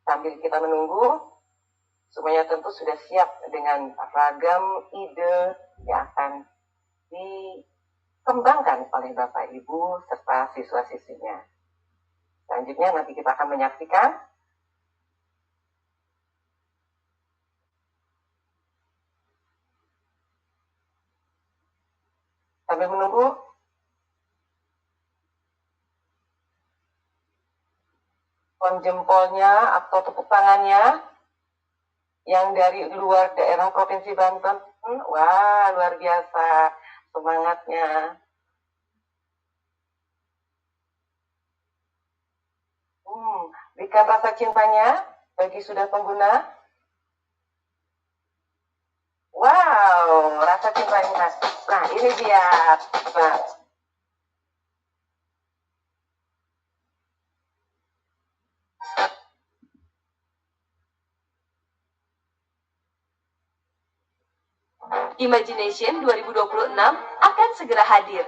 Sambil kita menunggu, semuanya tentu sudah siap dengan ragam ide yang akan dikembangkan oleh Bapak Ibu serta siswa-siswinya. Selanjutnya nanti kita akan menyaksikan sambil menunggu jempolnya atau tepuk tangannya yang dari luar daerah Provinsi Banten. Wah, luar biasa semangatnya. Berikan rasa cintanya bagi sudah pengguna. Wow, rasa cintanya. Nah, ini dia. Nah, Imagination 2026 akan segera hadir.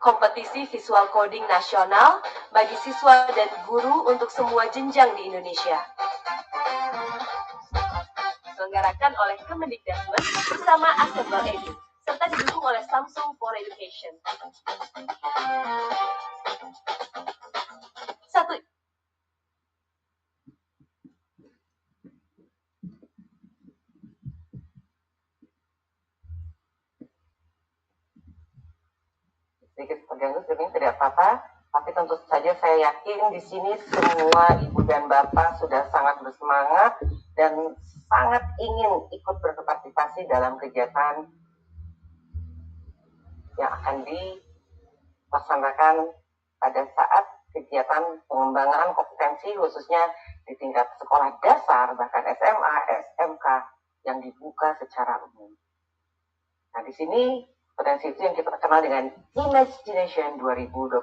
Kompetisi visual coding nasional bagi siswa dan guru untuk semua jenjang di Indonesia. Diselenggarakan oleh Kemendikbud bersama Assemble Edu, serta didukung oleh Samsung for Education. sedikit terganggu, sebenarnya tidak apa-apa, tapi tentu saja saya yakin di sini semua ibu dan bapak sudah sangat bersemangat dan sangat ingin ikut berpartisipasi dalam kegiatan yang akan dilaksanakan pada saat kegiatan pengembangan kompetensi khususnya di tingkat sekolah dasar, bahkan SMA, SMK yang dibuka secara umum. Nah, di sini potensi itu yang kita kenal dengan Imagination 2026.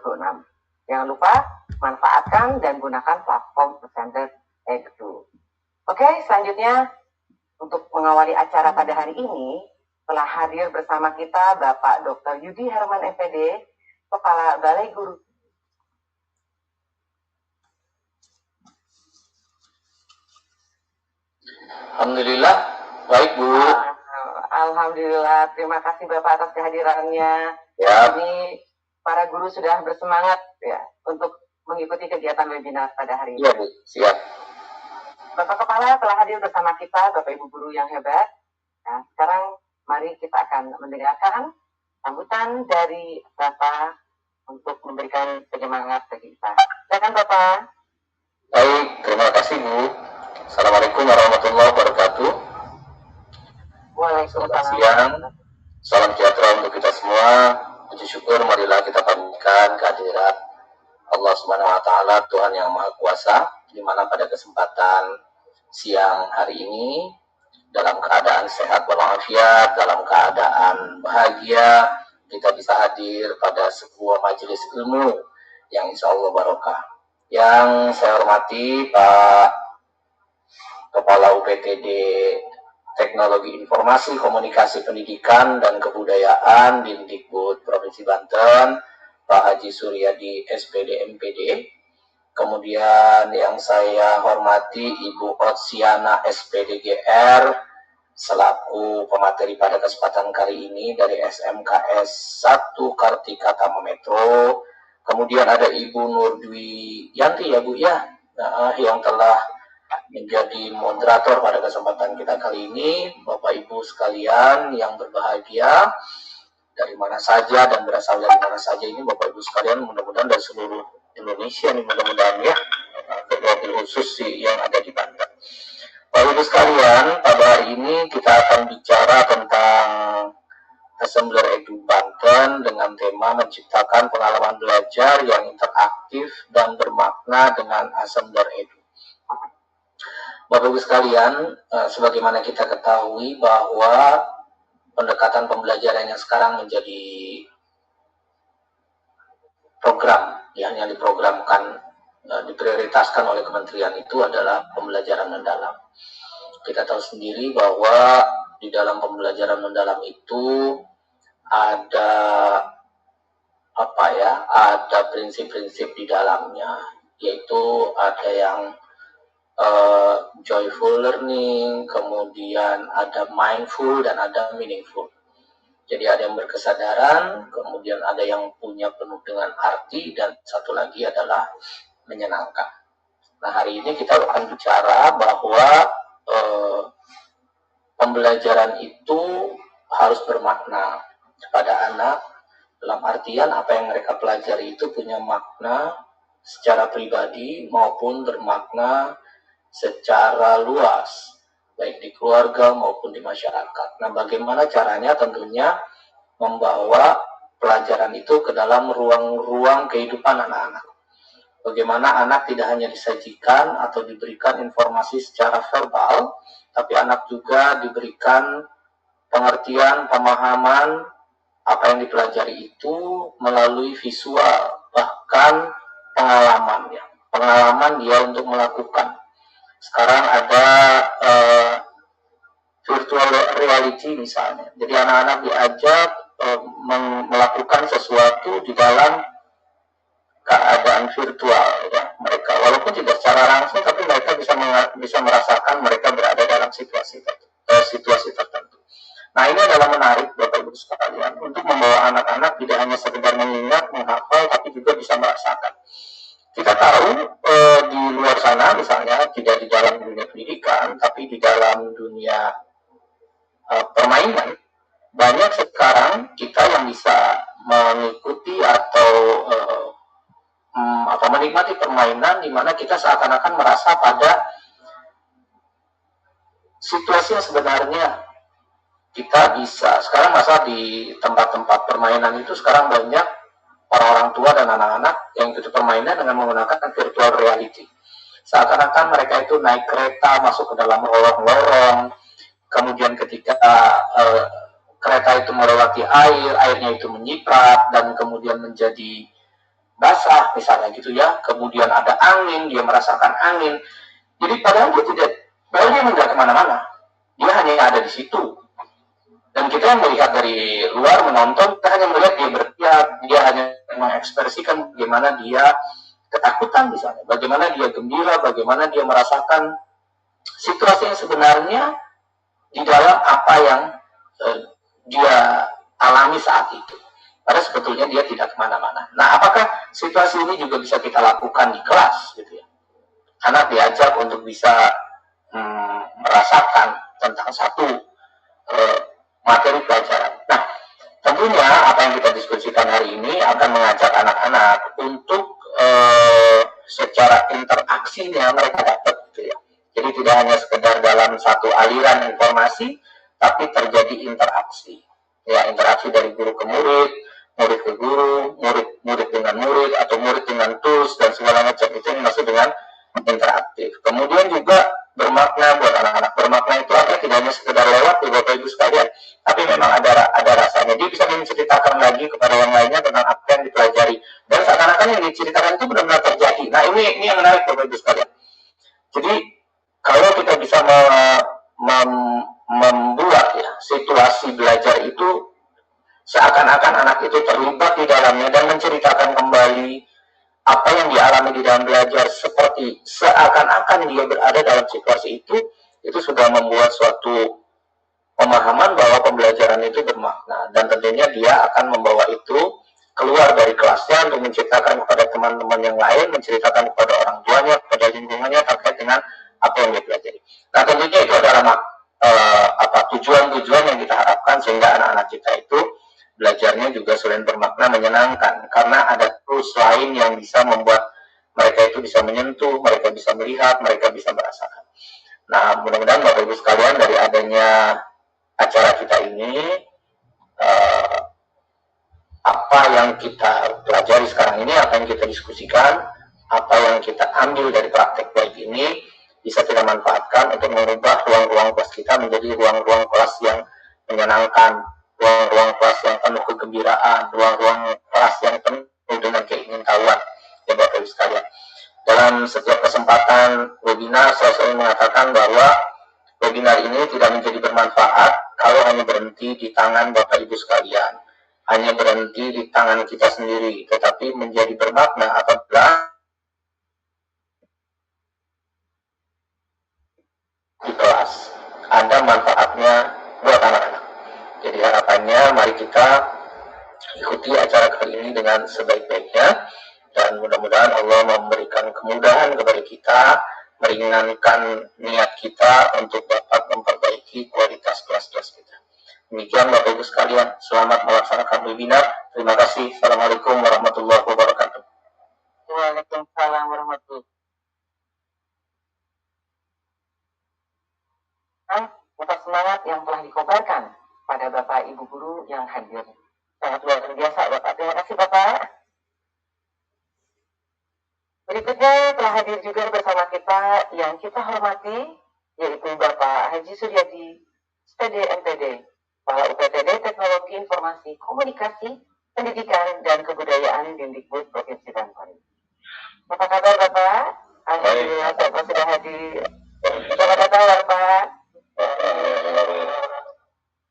Jangan lupa manfaatkan dan gunakan platform Assemble Edu. Oke, selanjutnya untuk mengawali acara pada hari ini telah hadir bersama kita Bapak Dr. Yudi Herman MPD, Kepala Balai Guru. Alhamdulillah, baik Bu. Alhamdulillah, terima kasih Bapak atas kehadirannya. Ya. Ini para guru sudah bersemangat ya untuk mengikuti kegiatan webinar pada hari ini. Iya Bu, siap. Bapak Kepala telah hadir bersama kita, Bapak Ibu guru yang hebat. Nah, sekarang mari kita akan mendengarkan sambutan dari Bapak untuk memberikan penyemangat bagi kita. Silakan Bapak. Baik, terima kasih Bu. Assalamualaikum warahmatullahi wabarakatuh. Waalaikumsalam. Selamat siang, salam sejahtera untuk kita semua. Puji syukur marilah kita panjatkan kehadirat Allah Subhanahu wa taala, Tuhan yang Maha Kuasa, di mana pada kesempatan siang hari ini dalam keadaan sehat walafiat, dalam keadaan bahagia, kita bisa hadir pada sebuah majelis ilmu yang insya Allah barokah. Yang saya hormati Pak Kepala UPTD Teknologi Informasi Komunikasi Pendidikan dan Kebudayaan Dindikbud Provinsi Banten, Pak Haji Suryadi SPD MPD. Kemudian yang saya hormati Ibu Otsiana SPD GR selaku pemateri pada kesempatan kali ini dari SMKS 1 Kartika Tama Metro. Kemudian ada Ibu Nurdwi Yanti ya Bu ya, yang telah menjadi moderator pada kesempatan kita kali ini. Bapak Ibu sekalian yang berbahagia dari mana saja dan berasal dari mana saja ini, Bapak Ibu sekalian, mudah-mudahan dari seluruh Indonesia nih, mudah-mudahan ya, terlebih khusus sih yang ada di Banten. Bapak Ibu sekalian, pada hari ini kita akan bicara tentang Assembler Edu Banten dengan tema menciptakan pengalaman belajar yang interaktif dan bermakna dengan Assembler Edu. Bapak Ibu sekalian, sebagaimana kita ketahui bahwa pendekatan pembelajaran yang sekarang menjadi program yang diprogramkan, diprioritaskan oleh kementerian itu adalah pembelajaran mendalam. Kita tahu sendiri bahwa di dalam pembelajaran mendalam itu ada ada prinsip-prinsip di dalamnya, yaitu ada yang joyful learning, kemudian ada mindful dan ada meaningful. Jadi ada yang berkesadaran, kemudian ada yang punya penuh dengan arti, dan satu lagi adalah menyenangkan. Nah, hari ini kita akan bicara bahwa pembelajaran itu harus bermakna kepada anak, dalam artian apa yang mereka pelajari itu punya makna secara pribadi maupun bermakna secara luas, baik di keluarga maupun di masyarakat. Nah, bagaimana caranya? Tentunya membawa pelajaran itu ke dalam ruang-ruang kehidupan anak-anak. Bagaimana anak tidak hanya disajikan atau diberikan informasi secara verbal, tapi anak juga diberikan pengertian, pemahaman apa yang dipelajari itu melalui visual, bahkan pengalaman ya. Pengalaman dia untuk melakukan. Sekarang ada virtual reality misalnya. Jadi anak-anak diajak melakukan sesuatu di dalam keadaan virtual ya. Mereka walaupun tidak secara langsung, tapi mereka bisa merasakan mereka berada dalam situasi tertentu. Nah, ini adalah menarik Bapak Ibu sekalian untuk membawa anak-anak tidak hanya sekedar mengingat, menghafal, tapi juga bisa merasakan. Kita tahu di luar sana misalnya, tidak di dalam dunia pendidikan, tapi di dalam dunia permainan, banyak sekarang kita yang bisa mengikuti atau menikmati permainan di mana kita seakan-akan merasa pada situasi yang sebenarnya. Kita bisa sekarang masa di tempat-tempat permainan itu sekarang banyak orang-orang tua dan anak-anak yang ikut permainan dengan menggunakan virtual reality. Seakan-akan mereka itu naik kereta masuk ke dalam lorong-lorong, kemudian ketika kereta itu melewati air, airnya itu menyiprat dan kemudian menjadi basah misalnya gitu ya. Kemudian ada angin, dia merasakan angin. Jadi padahal dia tidak kemana-mana, dia hanya ada di situ. Dan kita yang melihat dari luar menonton, kita hanya melihat dia bertiap, dia hanya mengekspresikan bagaimana dia ketakutan misalnya, bagaimana dia gembira, bagaimana dia merasakan situasi yang sebenarnya di dalam apa yang dia alami saat itu. Padahal sebetulnya dia tidak kemana-mana. Nah, apakah situasi ini juga bisa kita lakukan di kelas gitu ya? Anak diajak untuk bisa merasakan tentang satu materi pelajaran. Nah, tentunya apa yang kita diskusikan hari ini akan mengajak anak-anak untuk secara interaksinya mereka dapat gitu ya. Jadi tidak hanya sekedar dalam satu aliran informasi, tapi terjadi interaksi. Ya, interaksi dari guru ke murid ke guru, murid dengan murid, atau murid dengan tools dan segala macam, itu yang dimaksud dengan interaktif. Kemudian juga bermakna buat anak-anak. Bermakna itu artinya tidak hanya sekedar lewat di Bapak Ibu sekalian, tapi memang ada rasanya. Dia bisa menceritakan lagi kepada yang lainnya tentang apa yang dipelajari. Dan seakan-akan yang diceritakan itu benar-benar terjadi. Nah, ini yang menarik Bapak Ibu sekalian. Jadi kalau kita bisa membuat ya, situasi belajar itu seakan-akan anak itu terlibat di dalamnya dan menceritakan kembali apa yang dialami di dalam belajar, seperti seakan-akan dia berada dalam situasi itu sudah membuat suatu pemahaman bahwa pembelajaran itu bermakna, dan tentunya dia akan membawa itu keluar dari kelasnya untuk menceritakan kepada teman-teman yang lain, menceritakan kepada orang tuanya, kepada lingkungannya terkait dengan apa yang dia pelajari. Nah, tentunya itu adalah tujuan-tujuan yang kita harapkan sehingga anak-anak kita itu belajarnya juga selain bermakna menyenangkan, karena ada tools lain yang bisa membuat mereka itu bisa menyentuh, mereka bisa melihat, mereka bisa merasakan. Nah, mudah-mudahan Bapak Ibu sekalian dari adanya acara kita ini, apa yang kita pelajari sekarang ini, apa yang kita diskusikan, apa yang kita ambil dari praktek baik ini bisa kita manfaatkan untuk mengubah ruang-ruang kelas kita menjadi ruang-ruang kelas yang menyenangkan, ruang-ruang kelas yang penuh kegembiraan, ruang-ruang kelas yang penuh dengan keingintahuan, ya Bapak Ibu sekalian. Dalam setiap kesempatan webinar, saya selalu mengatakan bahwa webinar ini tidak menjadi bermanfaat kalau hanya berhenti di tangan Bapak Ibu sekalian, hanya berhenti di tangan kita sendiri, tetapi menjadi bermakna apabila manfaatnya buat anak-anak. Jadi harapannya mari kita ikuti acara kali ini dengan sebaik-baiknya, dan mudah-mudahan Allah memberikan kemudahan kepada kita, meringankan niat kita untuk dapat memperbaiki kualitas kelas-kelas kita. Demikian Bapak Ibu sekalian, selamat melaksanakan webinar. Terima kasih. Assalamualaikum warahmatullahi wabarakatuh. Waalaikumsalam warahmatullahi wabarakatuh. Atas semangat yang telah dikobarkan pada Bapak Ibu Guru yang hadir. Sangat luar biasa Bapak. Terima kasih Bapak. Berikutnya telah hadir juga bersama kita yang kita hormati, yaitu Bapak Haji Suryadi, SPD MPD, Kepala UPTD Teknologi Informasi Komunikasi, Pendidikan dan Kebudayaan Dindikbud Provinsi Banten. Apa kabar Bapak? Alhamdulillah Bapak sudah hadir. Selamat datang Bapak.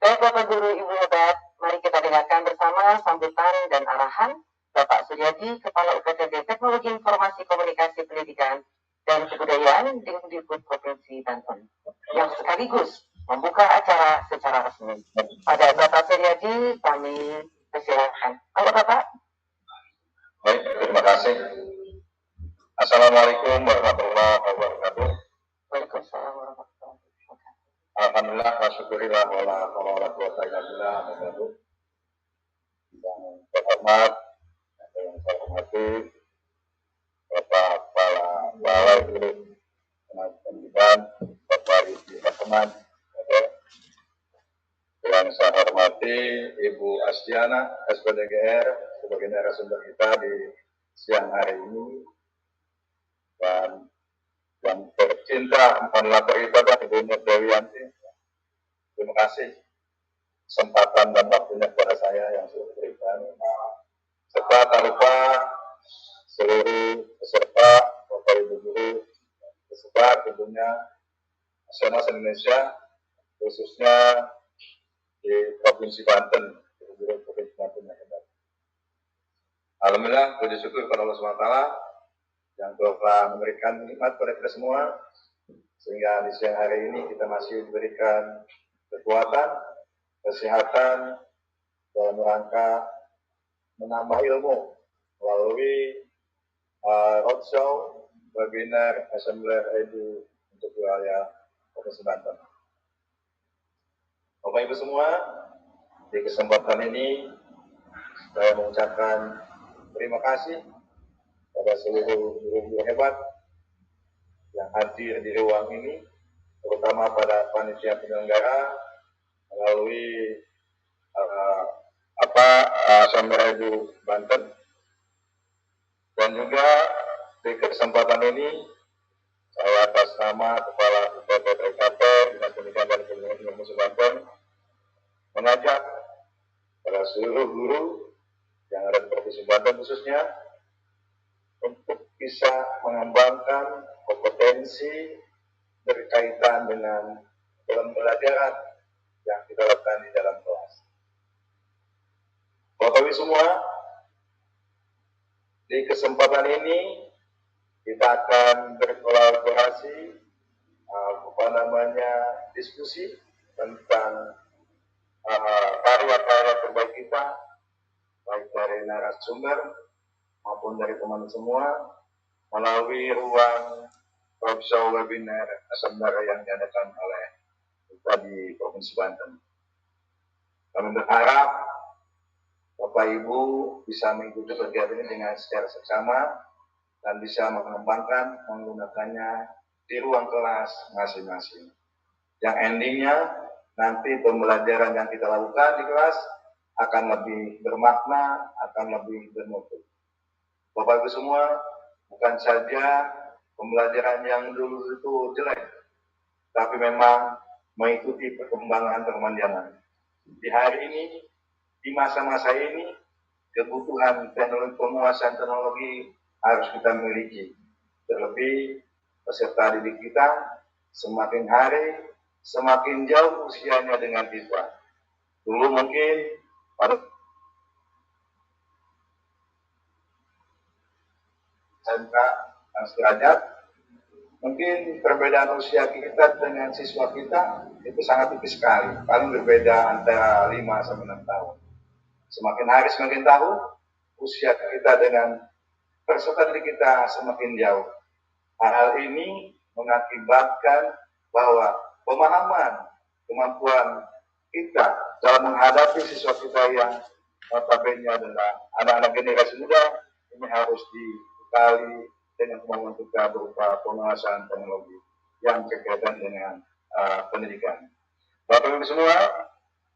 Baik Bapak Guru Ibu hebat, mari kita dengarkan bersama sambutan dan arahan Bapak Suryadi, Kepala UPTD Teknologi Informasi Komunikasi Pendidikan dan Kebudayaan Dindikbud Provinsi Banten, yang sekaligus membuka acara secara resmi. Pada Bapak Suryadi kami persilakan. Halo Bapak. Baik, terima kasih. Assalamualaikum warahmatullahi wabarakatuh. Waalaikumsalam warahmatullahi wabarakatuh. Alhamdulillah, wa syukurillah, wa la hawla wa la quwwata illa billah. Yang terhormat, yang saya hormati, Bapak Kepala Balai Guru Pendidikan, Bapak Rizky Rahman, yang saya hormati Ibu Astiana, SPDGR, sebagai narasumber kita di siang hari ini, dan yang tercinta, mohonlah beribadah Ibu Nur Dewianti. Terima kasih kesempatan dan waktunya kepada saya yang sudah diberikan. Serta tak lupa seluruh peserta, Bapak Ibu Guru, peserta tentunya nasional Indonesia, khususnya di Provinsi Banten, Guru Provinsi Banten yang hebat. Alhamdulillah, puji syukur kepada Allah SWT yang telah memberikan nikmat kepada kita semua, sehingga di siang hari ini kita masih diberikan kekuatan, kesehatan dalam rangka menambah ilmu melalui roadshow, webinar, assembler edu untuk wilayah Provinsi Banten. Bapak Ibu semua, di kesempatan ini saya mengucapkan terima kasih pada seluruh guru-guru hebat yang hadir di ruang ini, terutama pada panitia penyelenggara melalui Assembler Edu Banten, dan juga di kesempatan ini saya atas nama Kepala UPTD Dinas Pendidikan dan Kebudayaan Provinsi Banten mengajak pada seluruh guru yang ada di Provinsi Banten khususnya untuk bisa mengembangkan kompetensi berkaitan dengan pembelajaran yang kita lakukan di dalam kelas. Bapak Ibu semua, di kesempatan ini kita akan berkolaborasi, diskusi tentang karya-karya terbaik kita, baik dari narasumber maupun dari teman semua, melalui ruang roadshow webinar assembler yang diadakan oleh kita di Provinsi Banten. Kami berharap Bapak Ibu bisa mengikuti kegiatan ini dengan secara seksama dan bisa mengembangkan menggunakannya di ruang kelas masing-masing. Yang endingnya nanti pembelajaran yang kita lakukan di kelas akan lebih bermakna, akan lebih bermutu. Bapak Ibu semua, bukan saja pembelajaran yang dulu itu jelek, tapi memang mengikuti perkembangan zaman. Di hari ini, di masa-masa ini, kebutuhan teknologi, penguasaan teknologi harus kita miliki. Terlebih peserta didik kita semakin hari semakin jauh usianya dengan kita. Dulu mungkin pada SMK dan sederajat Mungkin perbedaan usia kita dengan siswa kita itu sangat tipis sekali, paling berbeda antara 5 sampai 6 tahun. Semakin hari semakin tahun, usia kita dengan peserta didik kita semakin jauh. Hal ini mengakibatkan bahwa pemahaman, kemampuan kita dalam menghadapi siswa kita yang notabene adalah anak-anak generasi muda ini harus dibekali dengan kemampuan kita berupa penguasaan teknologi yang berkaitan dengan pendidikan. Bapak Ibu semua,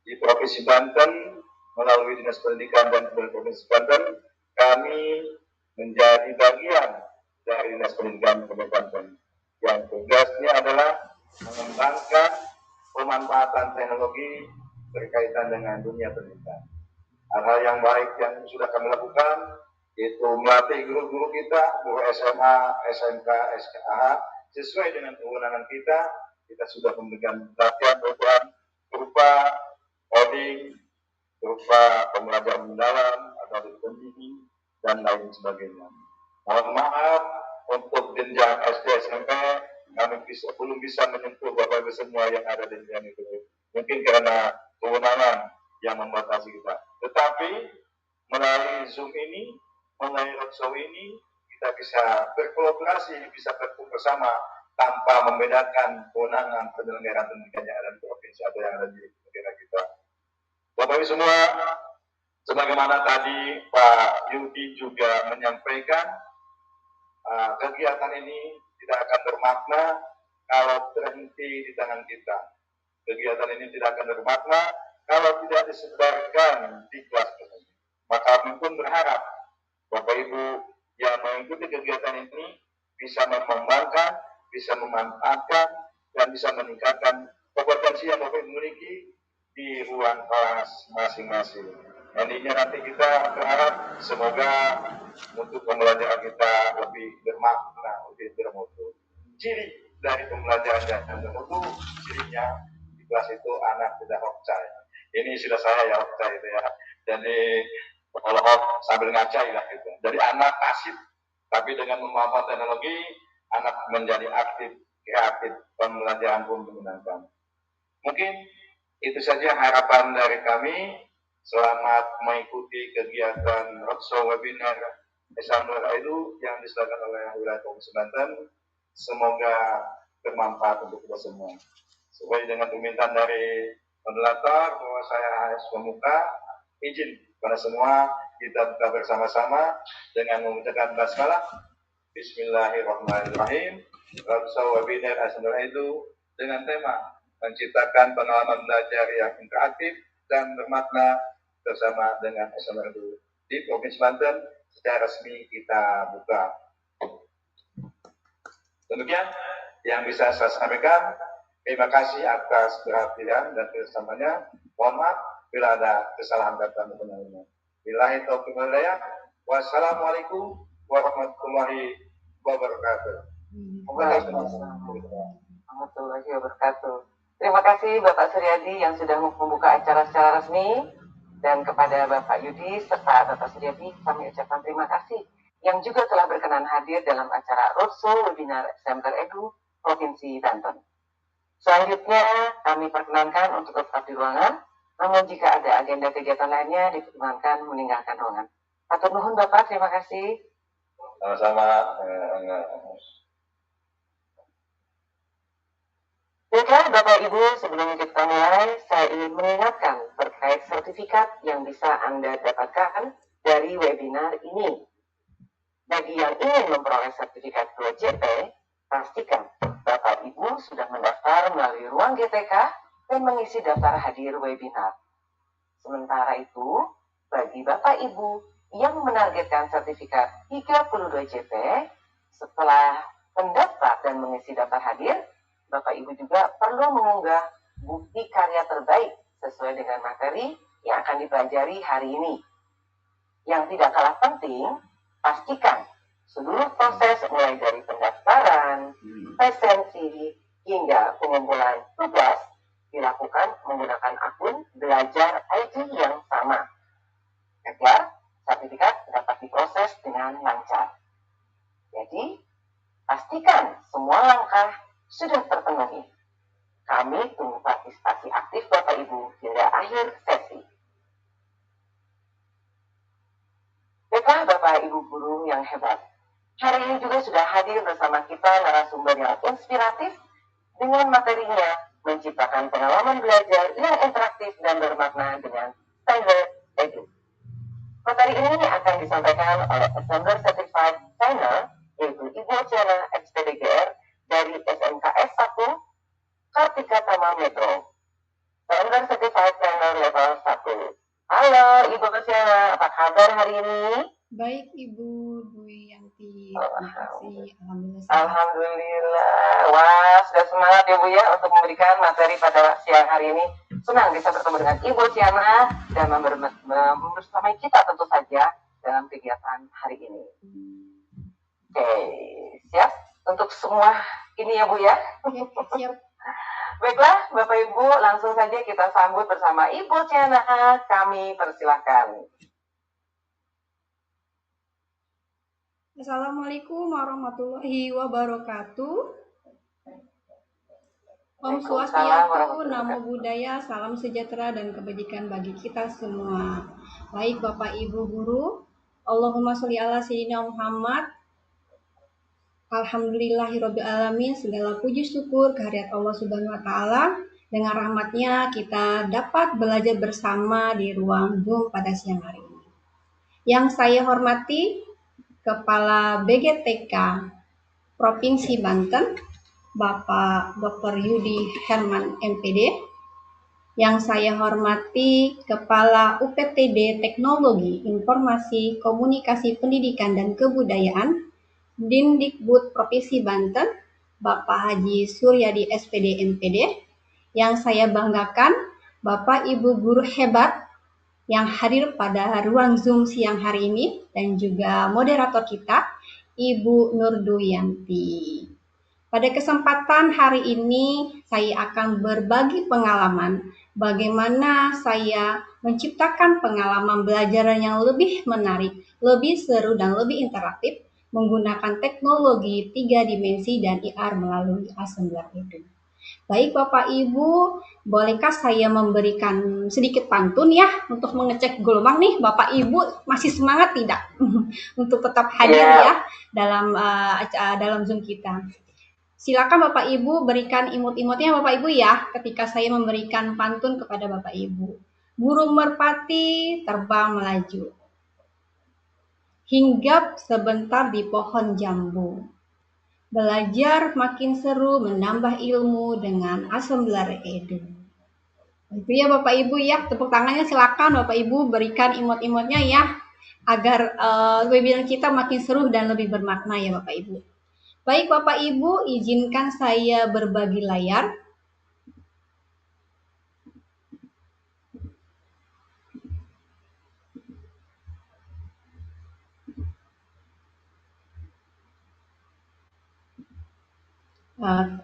di Provinsi Banten melalui Dinas Pendidikan dan Kebudayaan Provinsi Banten, kami menjadi bagian dari Dinas Pendidikan Kebudayaan Banten yang tugasnya adalah mengembangkan pemanfaatan teknologi berkaitan dengan dunia pendidikan. Hal-hal yang baik yang sudah kami lakukan yaitu melatih guru-guru kita, guru SMA, SMK, SKA, sesuai dengan kewenangan kita. Kita sudah memberikan pelatihan berupa coding, berupa pembelajaran mendalam, atau pembimbing, dan lain sebagainya. Mohon maaf untuk jenjang SD SMP, kami belum bisa menyentuh Bapak Ibu semua yang ada di jenjang itu. Mungkin karena kewenangan yang membatasi kita. Tetapi melalui Zoom ini, melalui roadshow ini, kita bisa berkolaborasi, bisa berkumpul bersama tanpa membedakan kewenangan penyelenggaraan pendidikan yang ada di provinsi atau yang ada di negara kita. Bapak Ibu semua, sebagaimana tadi Pak Yudi juga menyampaikan, kegiatan ini tidak akan bermakna kalau berhenti di tangan kita. Kegiatan ini tidak akan bermakna kalau tidak disebarkan di kelas tersebut. Maka kami pun berharap Bapak Ibu yang mengikuti kegiatan ini bisa mengembangkan, bisa memanfaatkan, dan bisa meningkatkan kompetensi yang Bapak Ibu miliki di ruang kelas masing-masing. Nantinya nanti kita berharap semoga untuk pembelajaran kita lebih bermakna, lebih bermutu. Ciri dari pembelajaran yang bermutu, cirinya di kelas itu anak tidak hokcai. Ini istilah saya ya, hokcai itu ya. Jadi kalau sambil ngacai lah gitu. Jadi anak pasif, tapi dengan memanfaatkan teknologi, anak menjadi aktif, kreatif, pembelajaran pun menyenangkan. Mungkin itu saja harapan dari kami. Selamat mengikuti kegiatan roadshow webinar Esamler Edu yang diselenggarakan oleh wilayah Provinsi Banten. Semoga bermanfaat untuk kita semua. Sesuai dengan permintaan dari moderator bahwa saya harus membuka, izin pada semua kita buka bersama-sama dengan mengucapkan basmalah. Bismillahirrahmanirrahim. Roadshow webinar Esamler Edu dengan tema menciptakan pengalaman belajar yang interaktif dan bermakna bersama dengan Esamler Edu di Provinsi Banten. Secara resmi kita buka. Demikian yang bisa saya sampaikan. Terima kasih atas perhatian dan kerjasamanya. Mohon maaf bila ada kesalahan kata dan penanya. Billahi taufiq wal hidayah. Wassalamualaikum warahmatullahi wabarakatuh. Warahmatullahi wabarakatuh. Terima kasih Bapak Suryadi yang sudah membuka acara secara resmi, dan kepada Bapak Yudi serta Bapak Suryadi kami ucapkan terima kasih yang juga telah berkenan hadir dalam acara roadshow webinar Esamler Edu Provinsi Banten. Selanjutnya kami perkenankan untuk tetap di ruangan, namun jika ada agenda kegiatan lainnya diperkenankan meninggalkan ruangan. Atur nuhun Bapak, terima kasih. Sama-sama. Baiklah Bapak Ibu, sebelum kita mulai, saya ingin mengingatkan terkait sertifikat yang bisa Anda dapatkan dari webinar ini. Bagi yang ingin memperoleh sertifikat 2JP, pastikan Bapak Ibu sudah mendaftar melalui ruang GTK dan mengisi daftar hadir webinar. Sementara itu, bagi Bapak Ibu yang menargetkan sertifikat 32JP, setelah mendaftar dan mengisi daftar hadir, Bapak Ibu juga perlu mengunggah bukti karya terbaik sesuai dengan materi yang akan dipelajari hari ini. Yang tidak kalah penting, pastikan seluruh proses mulai dari pendaftaran, presensi, hingga pengumpulan tugas dilakukan menggunakan akun belajar IT yang sama, agar sertifikat dapat diproses dengan lancar. Jadi, pastikan semua langkah akhir sesi. Baiklah Bapak Ibu guru yang hebat, hari ini juga sudah hadir bersama kita narasumber yang inspiratif dengan materinya menciptakan pengalaman belajar yang interaktif dan bermakna dengan Standard Edu. Materi ini akan disampaikan oleh Assembler Certified Trainer, yaitu Ibu Oceana SPDGR dari SMKS 1 Kartika Tama Metro. Assembler Certified Trainer level 1. Halo Ibu Oceana, apa kabar hari ini? Baik Ibu Dwi Yanti, terima kasih. Alhamdulillah. Alhamdulillah. Wah, sudah semangat ya Bu ya untuk memberikan materi pada siang hari ini. Senang bisa bertemu dengan Ibu Ciana dan membersamai kita tentu saja dalam kegiatan hari ini. Oke, siap untuk semua ini ya Bu ya? Siap. Baiklah Bapak Ibu, langsung saja kita sambut bersama Ibu Ciana. Kami persilahkan. Assalamualaikum warahmatullahi wabarakatuh. Om Swastiastu, Namo Buddhaya, salam sejahtera dan kebajikan bagi kita semua. Baik Bapak Ibu guru, Allahumma sholli ala sayyidina Muhammad. Alhamdulillahirabbil alamin, segala puji syukur kehadirat Allah Subhanahu wa taala. Dengan rahmatnya kita dapat belajar bersama di ruang Zoom pada siang hari ini. Yang saya hormati Kepala BGTK Provinsi Banten, Bapak Dr. Yudi Herman MPD. Yang saya hormati Kepala UPTD Teknologi Informasi Komunikasi Pendidikan dan Kebudayaan, Dindikbud Provinsi Banten, Bapak Haji Suryadi SPD MPD. Yang saya banggakan, Bapak Ibu guru hebat yang hadir pada ruang Zoom siang hari ini dan juga moderator kita, Ibu Nurduyanti. Pada kesempatan hari ini saya akan berbagi pengalaman bagaimana saya menciptakan pengalaman belajar yang lebih menarik, lebih seru dan lebih interaktif menggunakan teknologi 3 dimensi dan IR melalui Assembler Edu. Baik Bapak Ibu, bolehkah saya memberikan sedikit pantun ya untuk mengecek gelombang nih, Bapak Ibu masih semangat tidak untuk tetap hadir ya dalam Zoom kita. Silakan Bapak Ibu berikan imut-imutnya Bapak Ibu ya ketika saya memberikan pantun kepada Bapak Ibu. Burung merpati terbang melaju, hinggap sebentar di pohon jambu. Belajar makin seru, menambah ilmu dengan Assembler Edu. Itu ya Bapak Ibu ya, tepuk tangannya silakan Bapak Ibu berikan imut-imutnya ya, agar webinar kita makin seru dan lebih bermakna ya Bapak Ibu. Baik Bapak Ibu, izinkan saya berbagi layar.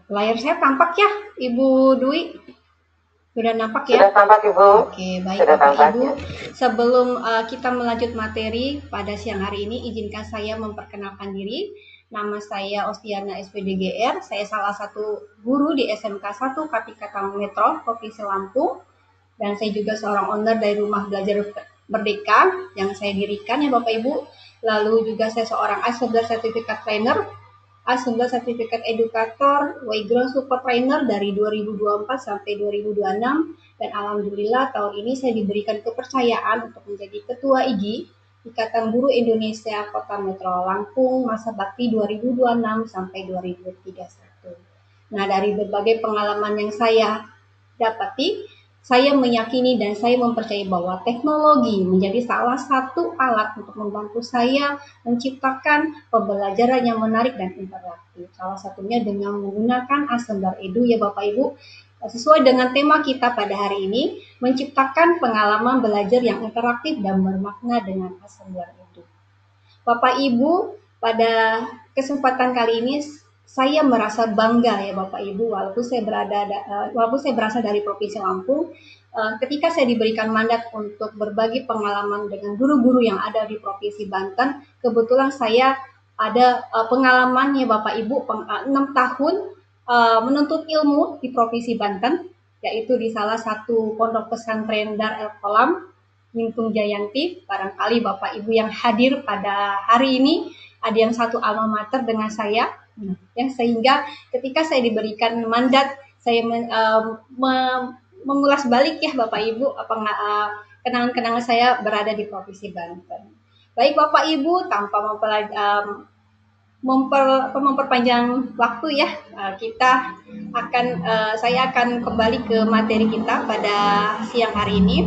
Layar saya tampak ya, Ibu Dwi? Sudah nampak ya? Sudah tampak Ibu. Oke, baik Bapak Ibu. Sebelum kita melanjut materi pada siang hari ini, izinkan saya memperkenalkan diri. Nama saya Ostiana SPDGR. Saya salah satu guru di SMK 1 Kartika Tama Metro, Provinsi Lampung. Dan saya juga seorang owner dari Rumah Belajar Merdeka yang saya dirikan ya Bapak Ibu. Lalu juga saya seorang Assembler Certificate Trainer, Assembler Certificate Educator, Wayground Support Trainer dari 2024 sampai 2026, dan alhamdulillah tahun ini saya diberikan kepercayaan untuk menjadi Ketua IGI Ikatan Guru Indonesia Kota Metro Lampung masa bakti 2026 sampai 2031. Nah, dari berbagai pengalaman yang saya dapati, saya meyakini dan saya mempercayai bahwa teknologi menjadi salah satu alat untuk membantu saya menciptakan pembelajaran yang menarik dan interaktif. Salah satunya dengan menggunakan Assembler Edu ya Bapak Ibu. Sesuai dengan tema kita pada hari ini, menciptakan pengalaman belajar yang interaktif dan bermakna dengan Assembler Edu. Bapak Ibu, pada kesempatan kali ini saya merasa bangga ya Bapak Ibu, walaupun saya berasal dari Provinsi Lampung, ketika saya diberikan mandat untuk berbagi pengalaman dengan guru-guru yang ada di Provinsi Banten. Kebetulan saya ada pengalaman ya Bapak Ibu, 6 tahun menuntut ilmu di Provinsi Banten. yaitu di salah satu pondok pesantren Dar El Kolam, Mintung Jayanti. Barangkali Bapak Ibu yang hadir pada hari ini ada yang satu alma mater dengan saya, ya, sehingga ketika saya diberikan mandat, saya mengulas balik ya Bapak Ibu kenangan-kenangan saya berada di Provinsi Banten. Baik Bapak Ibu, tanpa memperpanjang waktu ya, saya akan kembali ke materi kita pada siang hari ini.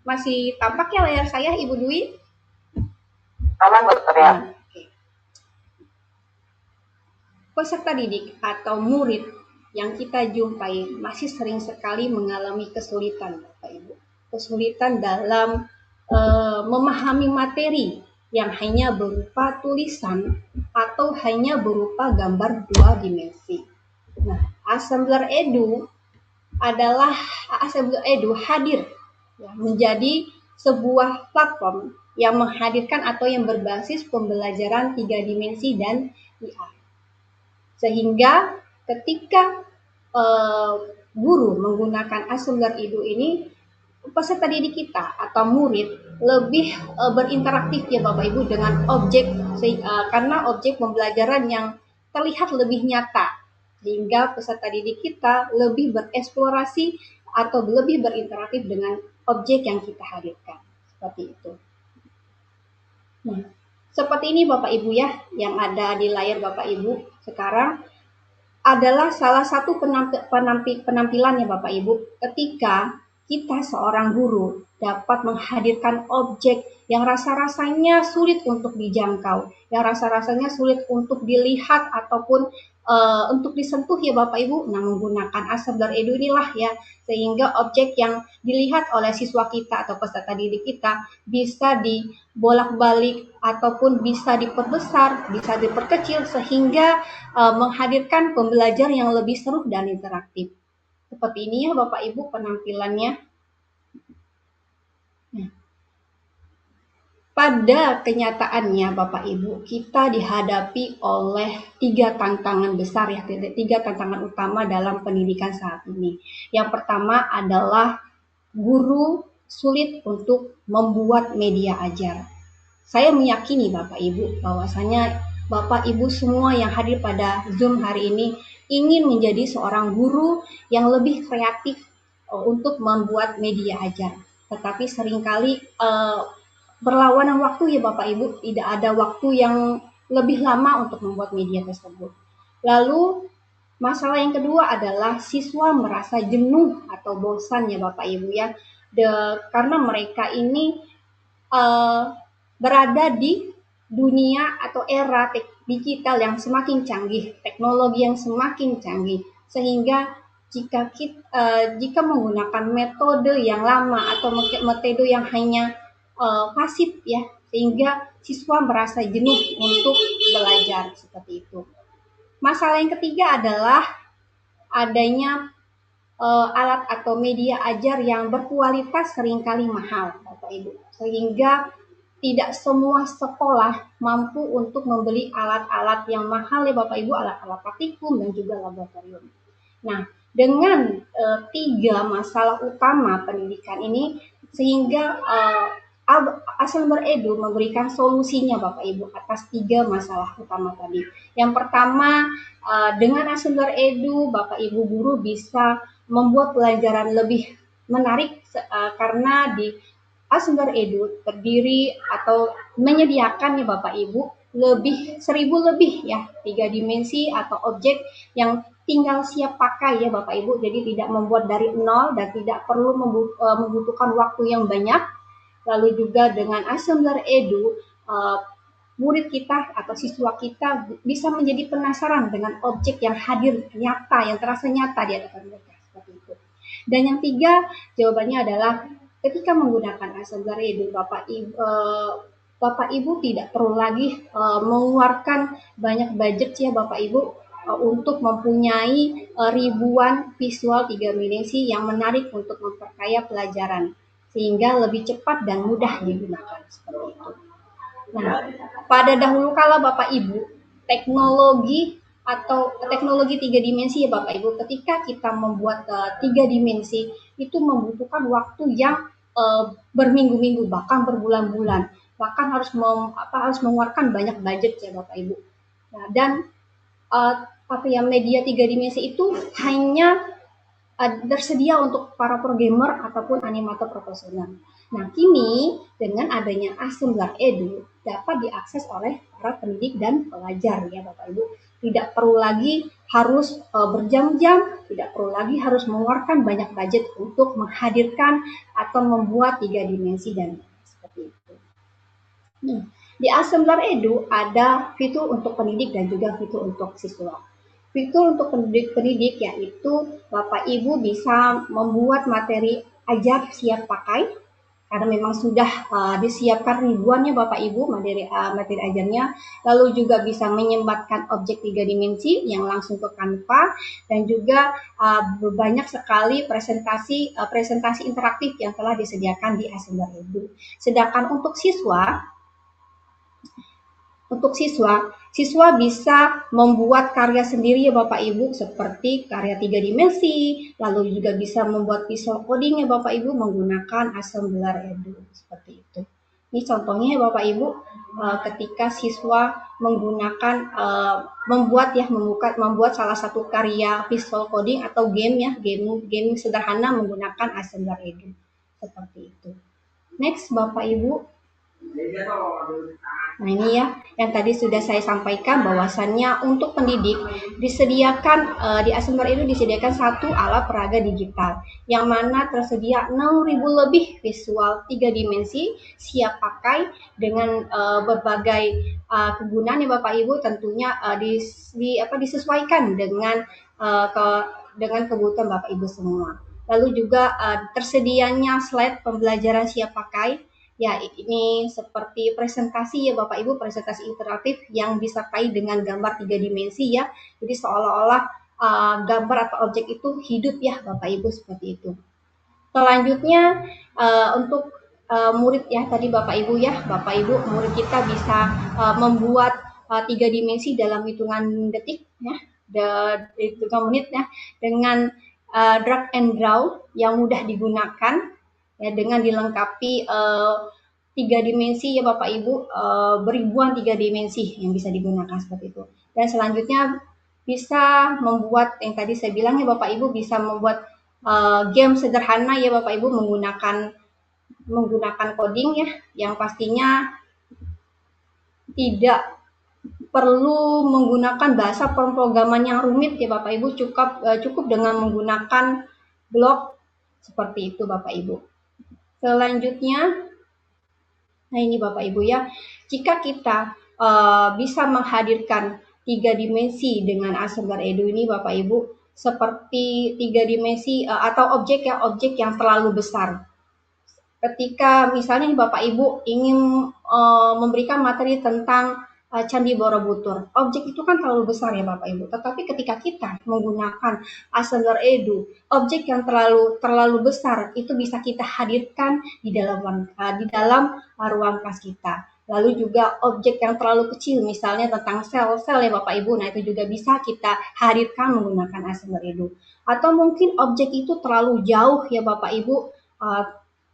Masih tampak ya layar saya, Ibu Dwi? Aman, Dokter ya. Peserta didik atau murid yang kita jumpai masih sering sekali mengalami kesulitan, Bapak Ibu. Kesulitan dalam memahami materi yang hanya berupa tulisan atau hanya berupa gambar 2 dimensi. Nah, Assembler Edu hadir ya, menjadi sebuah platform yang menghadirkan atau yang berbasis pembelajaran 3 dimensi dan VR. Sehingga ketika guru menggunakan Assembler Edu ini, peserta didik kita atau murid lebih berinteraktif ya Bapak Ibu dengan objek, karena objek pembelajaran yang terlihat lebih nyata, sehingga peserta didik kita lebih bereksplorasi atau lebih berinteraktif dengan objek yang kita hadirkan, seperti itu. Nah, seperti ini Bapak Ibu ya, yang ada di layar Bapak Ibu sekarang adalah salah satu penampilan ya Bapak Ibu, ketika kita seorang guru dapat menghadirkan objek yang rasa-rasanya sulit untuk dijangkau, yang rasa-rasanya sulit untuk dilihat ataupun untuk disentuh ya Bapak Ibu. Nah, menggunakan Assembler Edu inilah ya, sehingga objek yang dilihat oleh siswa kita atau peserta didik kita bisa dibolak-balik ataupun bisa diperbesar, bisa diperkecil, sehingga menghadirkan pembelajaran yang lebih seru dan interaktif. Seperti ini ya Bapak Ibu penampilannya. Nah, pada kenyataannya Bapak Ibu, kita dihadapi oleh 3 tantangan besar ya, 3 tantangan utama dalam pendidikan saat ini. Yang pertama adalah guru sulit untuk membuat media ajar. Saya meyakini Bapak Ibu bahwasanya Bapak Ibu semua yang hadir pada Zoom hari ini ingin menjadi seorang guru yang lebih kreatif untuk membuat media ajar. Tetapi seringkali berlawanan waktu ya Bapak Ibu, tidak ada waktu yang lebih lama untuk membuat media tersebut. Lalu masalah yang kedua adalah siswa merasa jenuh atau bosan ya Bapak Ibu ya, karena mereka ini berada di dunia atau era digital yang semakin canggih, teknologi yang semakin canggih, sehingga jika menggunakan metode yang lama atau metode yang hanya pasif ya, sehingga siswa merasa jenuh untuk belajar seperti itu. Masalah yang ketiga adalah adanya alat atau media ajar yang berkualitas seringkali mahal, Bapak Ibu, sehingga tidak semua sekolah mampu untuk membeli alat-alat yang mahal ya Bapak Ibu, alat-alat praktikum dan juga laboratorium. Nah, dengan 3 masalah utama pendidikan ini, sehingga Assembler Edu memberikan solusinya Bapak Ibu atas 3 masalah utama tadi. Yang pertama, dengan Assembler Edu Bapak Ibu guru bisa membuat pelajaran lebih menarik karena di Assembler Edu terdiri atau menyediakan ya Bapak Ibu 1.000 lebih ya 3 dimensi atau objek yang tinggal siap pakai ya Bapak Ibu. Jadi tidak membuat dari nol dan tidak perlu membutuhkan waktu yang banyak. Lalu juga dengan Assembler Edu, murid kita atau siswa kita bisa menjadi penasaran dengan objek yang hadir nyata, yang terasa nyata di hadapan mereka, seperti itu. Dan yang 3, jawabannya adalah ketika menggunakan Assembler Edu, Bapak Ibu tidak perlu lagi mengeluarkan banyak budget ya Bapak Ibu untuk mempunyai ribuan visual 3 dimensi yang menarik untuk memperkaya pelajaran, sehingga lebih cepat dan mudah digunakan seperti itu. Nah, pada dahulu kala Bapak Ibu, teknologi atau teknologi 3 dimensi ya Bapak Ibu, ketika kita membuat 3 dimensi itu membutuhkan waktu yang berminggu-minggu bahkan berbulan-bulan, bahkan harus mengeluarkan banyak budget ya Bapak Ibu. Nah, dan media 3 dimensi itu hanya tersedia untuk para programmer ataupun animator profesional. Nah, kini dengan adanya Assembler Edu dapat diakses oleh para pendidik dan pelajar ya Bapak Ibu. Tidak perlu lagi harus berjam-jam, tidak perlu lagi harus mengeluarkan banyak budget untuk menghadirkan atau membuat 3 dimensi dan seperti itu. Di Assembler Edu ada fitur untuk pendidik dan juga fitur untuk siswa. Fitur untuk pendidik yaitu Bapak Ibu bisa membuat materi ajar siap pakai karena memang sudah disiapkan ribuannya Bapak Ibu materi ajarnya, lalu juga bisa menyematkan objek 3 dimensi yang langsung ke Canva dan juga banyak sekali presentasi interaktif yang telah disediakan di Assembler Edu. Sedangkan untuk siswa bisa membuat karya sendiri ya Bapak Ibu seperti karya 3 dimensi, lalu juga bisa membuat visual coding ya Bapak Ibu menggunakan Assembler Edu seperti itu. Ini contohnya ya Bapak Ibu ketika siswa menggunakan membuat salah satu karya visual coding atau game sederhana menggunakan Assembler Edu seperti itu. Next Bapak Ibu. Nah ini ya, yang tadi sudah saya sampaikan bahwasannya untuk pendidik disediakan di Assembler Edu disediakan satu alat peraga digital yang mana tersedia 6.000 lebih visual 3 dimensi siap pakai dengan berbagai kegunaan ya Bapak Ibu tentunya disesuaikan dengan kebutuhan Bapak Ibu semua. Lalu juga tersedianya slide pembelajaran siap pakai. Ya, ini seperti presentasi ya Bapak Ibu, presentasi interaktif yang disertai dengan gambar 3 dimensi ya. Jadi seolah-olah gambar atau objek itu hidup ya Bapak Ibu seperti itu. Selanjutnya untuk murid ya tadi Bapak Ibu ya, Bapak Ibu murid kita bisa membuat 3 dimensi dalam hitungan detik ya, hitungan menit ya dengan drag and draw yang mudah digunakan. Ya, dengan dilengkapi 3 dimensi ya Bapak Ibu, beribuan 3 dimensi yang bisa digunakan seperti itu. Dan selanjutnya bisa membuat yang tadi saya bilang ya Bapak Ibu bisa membuat game sederhana ya Bapak Ibu menggunakan coding ya yang pastinya tidak perlu menggunakan bahasa pemrograman yang rumit ya Bapak Ibu, cukup dengan menggunakan blok seperti itu Bapak Ibu. Selanjutnya, nah ini Bapak Ibu ya, jika kita bisa menghadirkan 3 dimensi dengan Assembler Edu ini Bapak Ibu, seperti 3 dimensi atau objek yang terlalu besar. Ketika misalnya Bapak Ibu ingin memberikan materi tentang Candi Borobudur, objek itu kan terlalu besar ya Bapak Ibu. Tetapi ketika kita menggunakan Assembler Edu, objek yang terlalu besar itu bisa kita hadirkan di dalam ruang kelas kita. Lalu juga objek yang terlalu kecil, misalnya tentang sel-sel ya Bapak Ibu, nah itu juga bisa kita hadirkan menggunakan Assembler Edu. Atau mungkin objek itu terlalu jauh ya Bapak Ibu,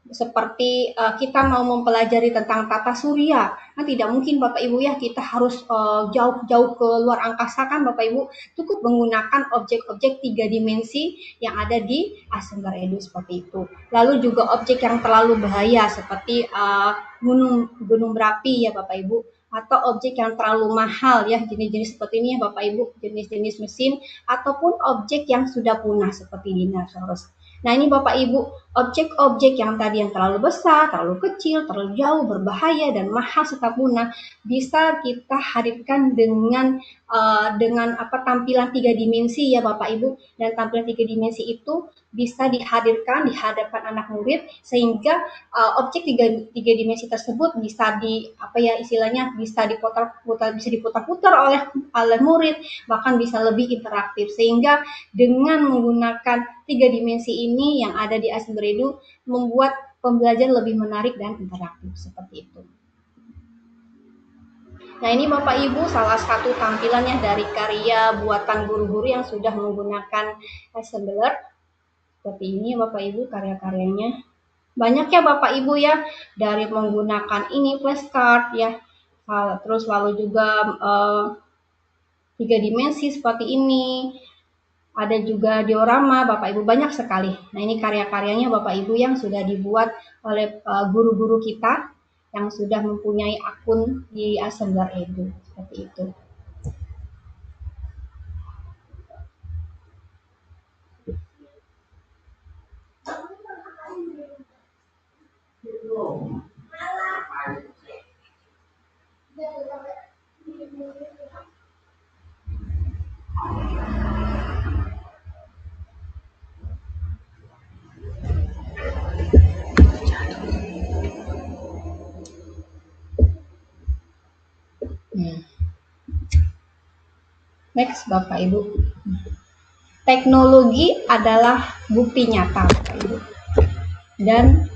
seperti kita mau mempelajari tentang tata surya, kan tidak mungkin Bapak Ibu ya kita harus jauh-jauh ke luar angkasa kan Bapak Ibu, cukup menggunakan objek-objek 3 dimensi yang ada di Assembler Edu seperti itu. Lalu juga objek yang terlalu bahaya seperti gunung berapi ya Bapak Ibu, atau objek yang terlalu mahal ya, jenis-jenis seperti ini ya Bapak Ibu, jenis-jenis mesin ataupun objek yang sudah punah seperti dinosaurus. Nah ini Bapak Ibu, objek-objek yang tadi yang terlalu besar, terlalu kecil, terlalu jauh, berbahaya dan mahal serta punah bisa kita hadirkan dengan tampilan 3 dimensi ya Bapak Ibu, dan tampilan 3 dimensi itu bisa dihadirkan di hadapan anak murid sehingga objek 3 dimensi tersebut bisa bisa diputar-putar oleh murid, bahkan bisa lebih interaktif sehingga dengan menggunakan 3 dimensi ini yang ada di Assembler Edu membuat pembelajaran lebih menarik dan interaktif seperti itu. Nah, ini Bapak Ibu salah satu tampilannya dari karya buatan guru-guru yang sudah menggunakan assembler. Seperti ini Bapak Ibu karya-karyanya. Banyak ya Bapak Ibu ya, dari menggunakan ini flashcard ya, terus lalu juga 3 dimensi seperti ini. Ada juga diorama Bapak Ibu, banyak sekali. Nah, ini karya-karyanya Bapak Ibu yang sudah dibuat oleh guru-guru kita yang sudah mempunyai akun di Assembler Edu, seperti itu. Next Bapak Ibu. Teknologi adalah bukti nyata Bapak Ibu. Dan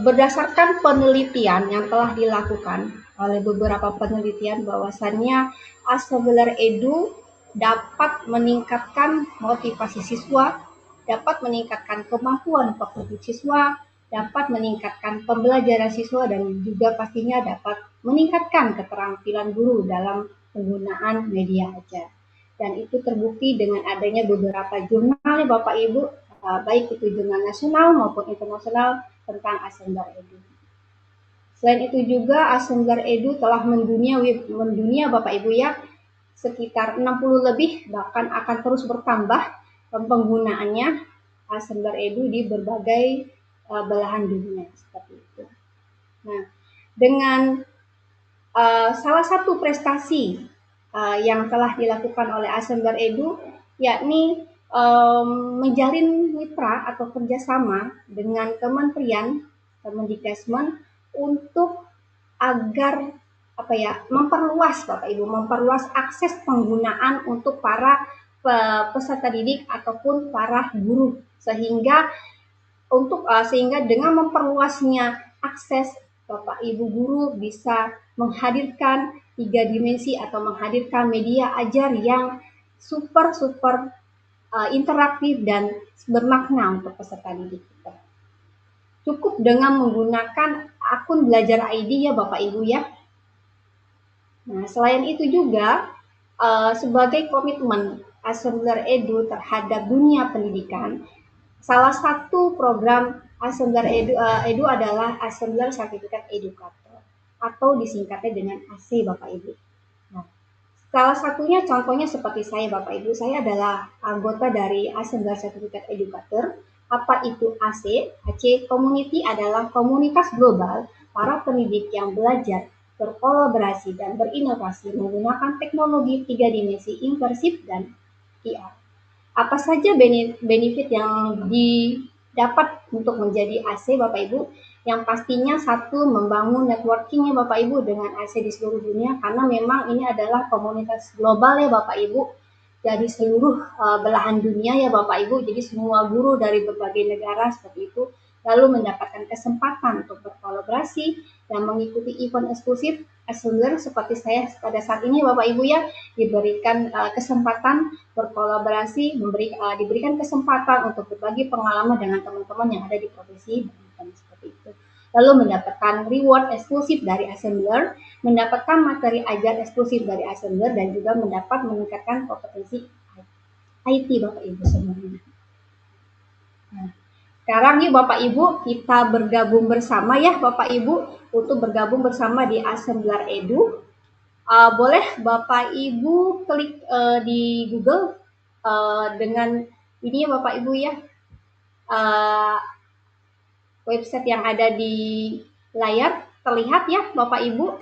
berdasarkan penelitian yang telah dilakukan oleh beberapa penelitian bahwasannya Assembler Edu dapat meningkatkan motivasi siswa, dapat meningkatkan kemampuan kognitif siswa, dapat meningkatkan pembelajaran siswa, dan juga pastinya dapat meningkatkan keterampilan guru dalam penggunaan media ajar. Dan itu terbukti dengan adanya beberapa jurnal ya Bapak Ibu, baik itu jurnal nasional maupun internasional tentang Assembler Edu. Selain itu juga Assembler Edu telah mendunia Bapak Ibu ya, sekitar 60 lebih, bahkan akan terus bertambah penggunaannya Assembler Edu di berbagai belahan dunia seperti itu. Nah, dengan salah satu prestasi yang telah dilakukan oleh Assembler Edu, yakni menjalin mitra atau kerjasama dengan Kementerian Kemendikbud untuk agar memperluas Bapak Ibu, memperluas akses penggunaan untuk para peserta didik ataupun para guru, sehingga dengan memperluasnya akses, Bapak Ibu guru bisa menghadirkan 3 dimensi atau menghadirkan media ajar yang super interaktif dan bermakna untuk peserta didik kita. Cukup dengan menggunakan akun Belajar ID ya Bapak Ibu ya. Nah, selain itu juga sebagai komitmen Assembler Edu terhadap dunia pendidikan, salah satu program Assembler Edu adalah Assembler Sertifikat Educator atau disingkatnya dengan AC Bapak Ibu. Nah, salah satunya contohnya seperti saya Bapak Ibu, saya adalah anggota dari Assembler Sertifikat Educator. Apa itu AC? AC Community adalah komunitas global para pendidik yang belajar, berkolaborasi, dan berinovasi menggunakan teknologi 3 dimensi imersif dan VR. Apa saja benefit yang didapat untuk menjadi AC Bapak Ibu? Yang pastinya satu, membangun networkingnya Bapak Ibu dengan AC di seluruh dunia, karena memang ini adalah komunitas global ya Bapak Ibu, dari seluruh belahan dunia ya Bapak Ibu, jadi semua guru dari berbagai negara seperti itu lalu mendapatkan kesempatan untuk berkolaborasi dan mengikuti event eksklusif Assembler seperti saya pada saat ini Bapak Ibu ya, diberikan kesempatan berkolaborasi, diberikan kesempatan untuk berbagi pengalaman dengan teman-teman yang ada di profesi seperti itu. Lalu mendapatkan reward eksklusif dari Assembler, mendapatkan materi ajar eksklusif dari Assembler, dan juga meningkatkan kompetensi IT Bapak Ibu semuanya. Nah, sekarang yuk Bapak Ibu kita bergabung bersama ya Bapak Ibu untuk bergabung bersama di Assembler Edu. Boleh Bapak Ibu klik di Google dengan ini ya Bapak Ibu ya, website yang ada di layar terlihat ya Bapak Ibu.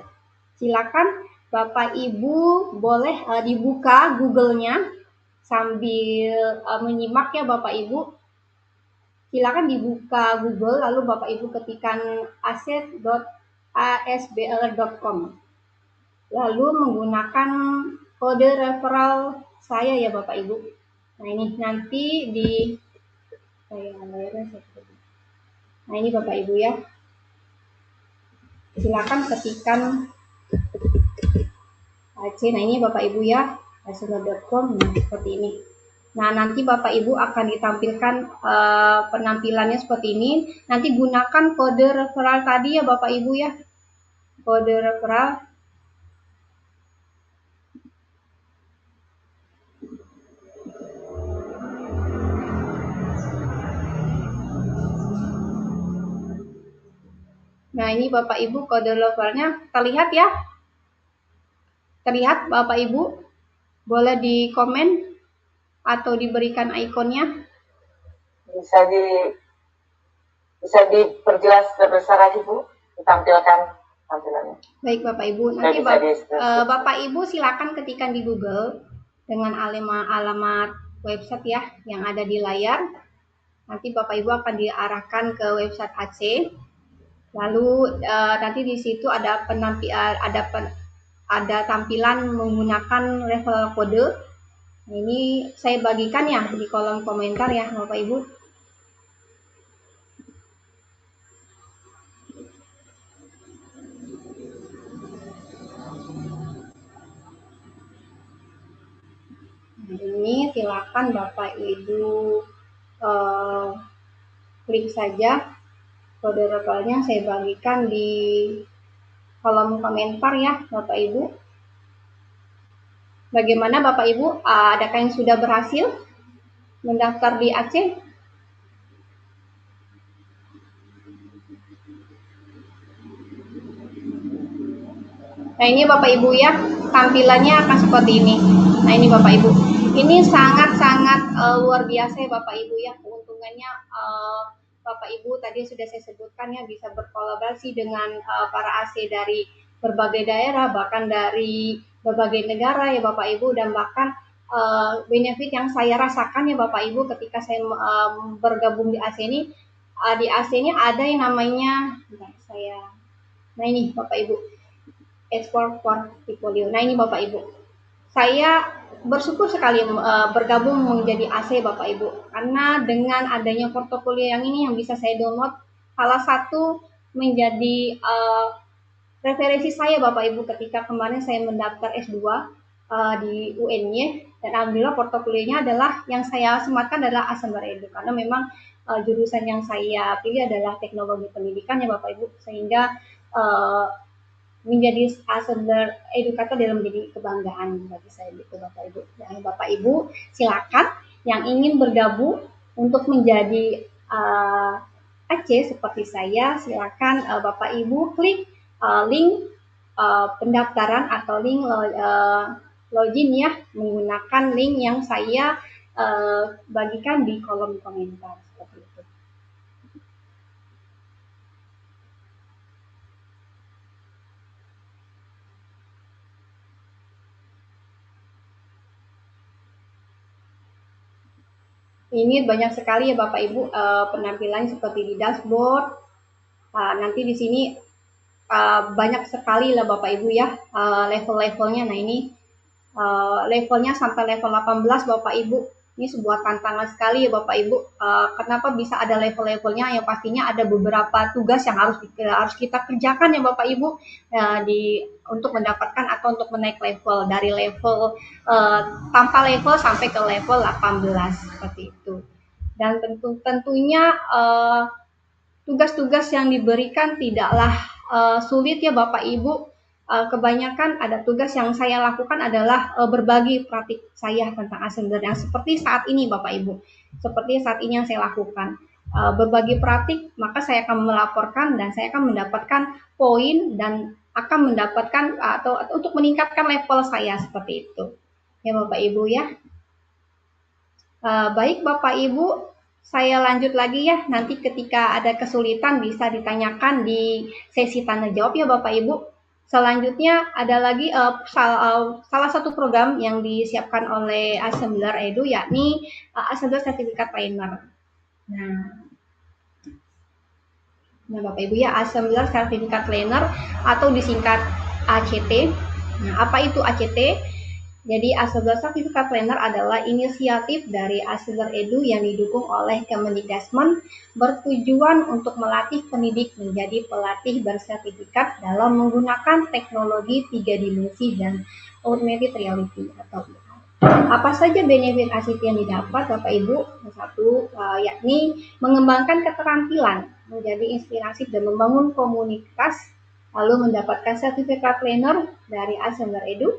Silakan Bapak Ibu boleh dibuka Google-nya sambil menyimak ya Bapak Ibu. Silakan dibuka Google lalu Bapak Ibu ketikkan asbl.com. Lalu menggunakan kode referral saya ya Bapak Ibu. Nah, ini nanti di Nah, ini Bapak Ibu ya. Silakan ketikkan Aceh. Nah ini Bapak Ibu ya, assembler.com, nah seperti ini. Nah nanti Bapak Ibu akan ditampilkan penampilannya seperti ini. Nanti gunakan kode referral tadi ya Bapak Ibu ya, kode referral. Nah ini Bapak Ibu kode referralnya terlihat ya, terlihat Bapak Ibu, boleh di komen atau diberikan ikonnya. Bisa diperjelas lebih besar lagi Bu, ditampilkan tampilannya. Baik Bapak Ibu, nanti Bapak Ibu silakan ketikkan di Google dengan alamat website ya yang ada di layar. Nanti Bapak Ibu akan diarahkan ke website AC. Lalu nanti di situ ada ada tampilan menggunakan referral kode. Nah, ini saya bagikan ya di kolom komentar ya Bapak Ibu. Nah, ini silakan Bapak Ibu klik saja kode referralnya, saya bagikan di kolom komentar ya Bapak Ibu. Bagaimana Bapak Ibu, adakah yang sudah berhasil mendaftar di Aceh? Nah ini Bapak Ibu ya, tampilannya akan seperti ini. Nah ini Bapak Ibu, ini sangat-sangat luar biasa ya Bapak Ibu ya, keuntungannya Bapak Ibu tadi sudah saya sebutkan ya, bisa berkolaborasi dengan para AC dari berbagai daerah, bahkan dari berbagai negara ya Bapak Ibu, dan bahkan benefit yang saya rasakan ya Bapak Ibu ketika saya bergabung di AC ini, di AC ini ada yang namanya, nah ini Bapak Ibu, export portfolio. Nah ini Bapak Ibu, saya bersyukur sekali bergabung menjadi AC Bapak Ibu, karena dengan adanya portofolio yang ini yang bisa saya download, salah satu menjadi referensi saya Bapak Ibu ketika kemarin saya mendaftar S2 di UNY, dan alhamdulillah portofolionya adalah yang saya sematkan adalah Assembler Edu, karena memang jurusan yang saya pilih adalah teknologi pendidikan ya Bapak Ibu, sehingga menjadi assembler edukator dalam menjadi kebanggaan bagi saya gitu Bapak Ibu. Dan Bapak Ibu silakan yang ingin bergabung untuk menjadi AC seperti saya, silakan Bapak Ibu klik link pendaftaran atau link login ya, menggunakan link yang saya bagikan di kolom komentar seperti itu. Ini banyak sekali ya Bapak Ibu penampilan seperti di dashboard. Nanti di sini banyak sekali lah Bapak Ibu ya level-levelnya. Nah ini levelnya sampai level 18 Bapak Ibu. Ini sebuah tantangan sekali ya Bapak Ibu. Kenapa bisa ada level-levelnya? Yang pastinya ada beberapa tugas yang harus kita kerjakan ya Bapak Ibu untuk mendapatkan atau untuk menaik level dari level tanpa level sampai ke level 18 seperti itu. Dan tentunya tugas-tugas yang diberikan tidaklah sulit ya Bapak Ibu. Kebanyakan ada tugas yang saya lakukan adalah berbagi praktik saya tentang assembler yang seperti saat ini Bapak Ibu. Seperti saat ini yang saya lakukan. Berbagi praktik, maka saya akan melaporkan dan saya akan mendapatkan poin dan akan mendapatkan atau untuk meningkatkan level saya seperti itu. Ya Bapak Ibu ya. Baik Bapak Ibu, saya lanjut lagi ya, nanti ketika ada kesulitan bisa ditanyakan di sesi tanya jawab ya Bapak Ibu. Selanjutnya ada lagi salah satu program yang disiapkan oleh Assembler Edu, yakni Assembler Certificate Trainer. Nah Bapak Ibu ya, Assembler Certificate Trainer atau disingkat ACT. Nah apa itu ACT? Jadi A11 Sertifikat Planner adalah inisiatif dari Assenger Edu yang didukung oleh Kemendikbud bertujuan untuk melatih pendidik menjadi pelatih bersertifikat dalam menggunakan teknologi 3 dimensi dan augmented reality atau VR. Apa saja benefit ACT yang didapat Bapak Ibu? Satu, yakni mengembangkan keterampilan, menjadi inspirasi dan membangun komunitas, lalu mendapatkan sertifikat planner dari Assenger Edu,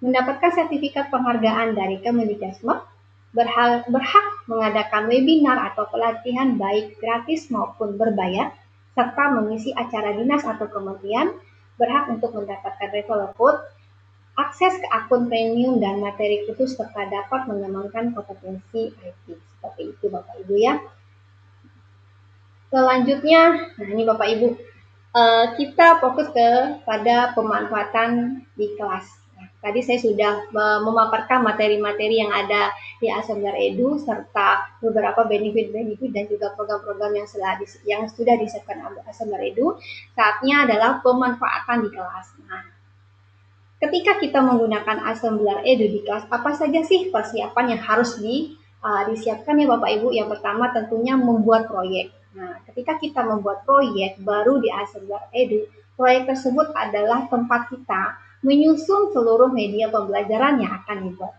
mendapatkan sertifikat penghargaan dari Kemendikbud, berhak mengadakan webinar atau pelatihan baik gratis maupun berbayar, serta mengisi acara dinas atau kementerian, berhak untuk mendapatkan referral code, akses ke akun premium dan materi khusus, serta dapat mengembangkan kompetensi IT. Seperti itu Bapak Ibu ya. Selanjutnya, nah ini Bapak Ibu, kita fokus pada pemanfaatan di kelas. Nah, tadi saya sudah memaparkan materi-materi yang ada di Assenger Edu serta beberapa benefit-benefit dan juga program-program yang sudah disiapkan Assenger Edu. Saatnya adalah pemanfaatan di kelas. Nah, ketika kita menggunakan Assenger Edu di kelas, apa saja sih persiapan yang harus disiapkan ya Bapak Ibu? Yang pertama tentunya membuat proyek. Nah, ketika kita membuat proyek baru di Assenger Edu, proyek tersebut adalah tempat kita menyusun seluruh media pembelajaran yang akan dibuat.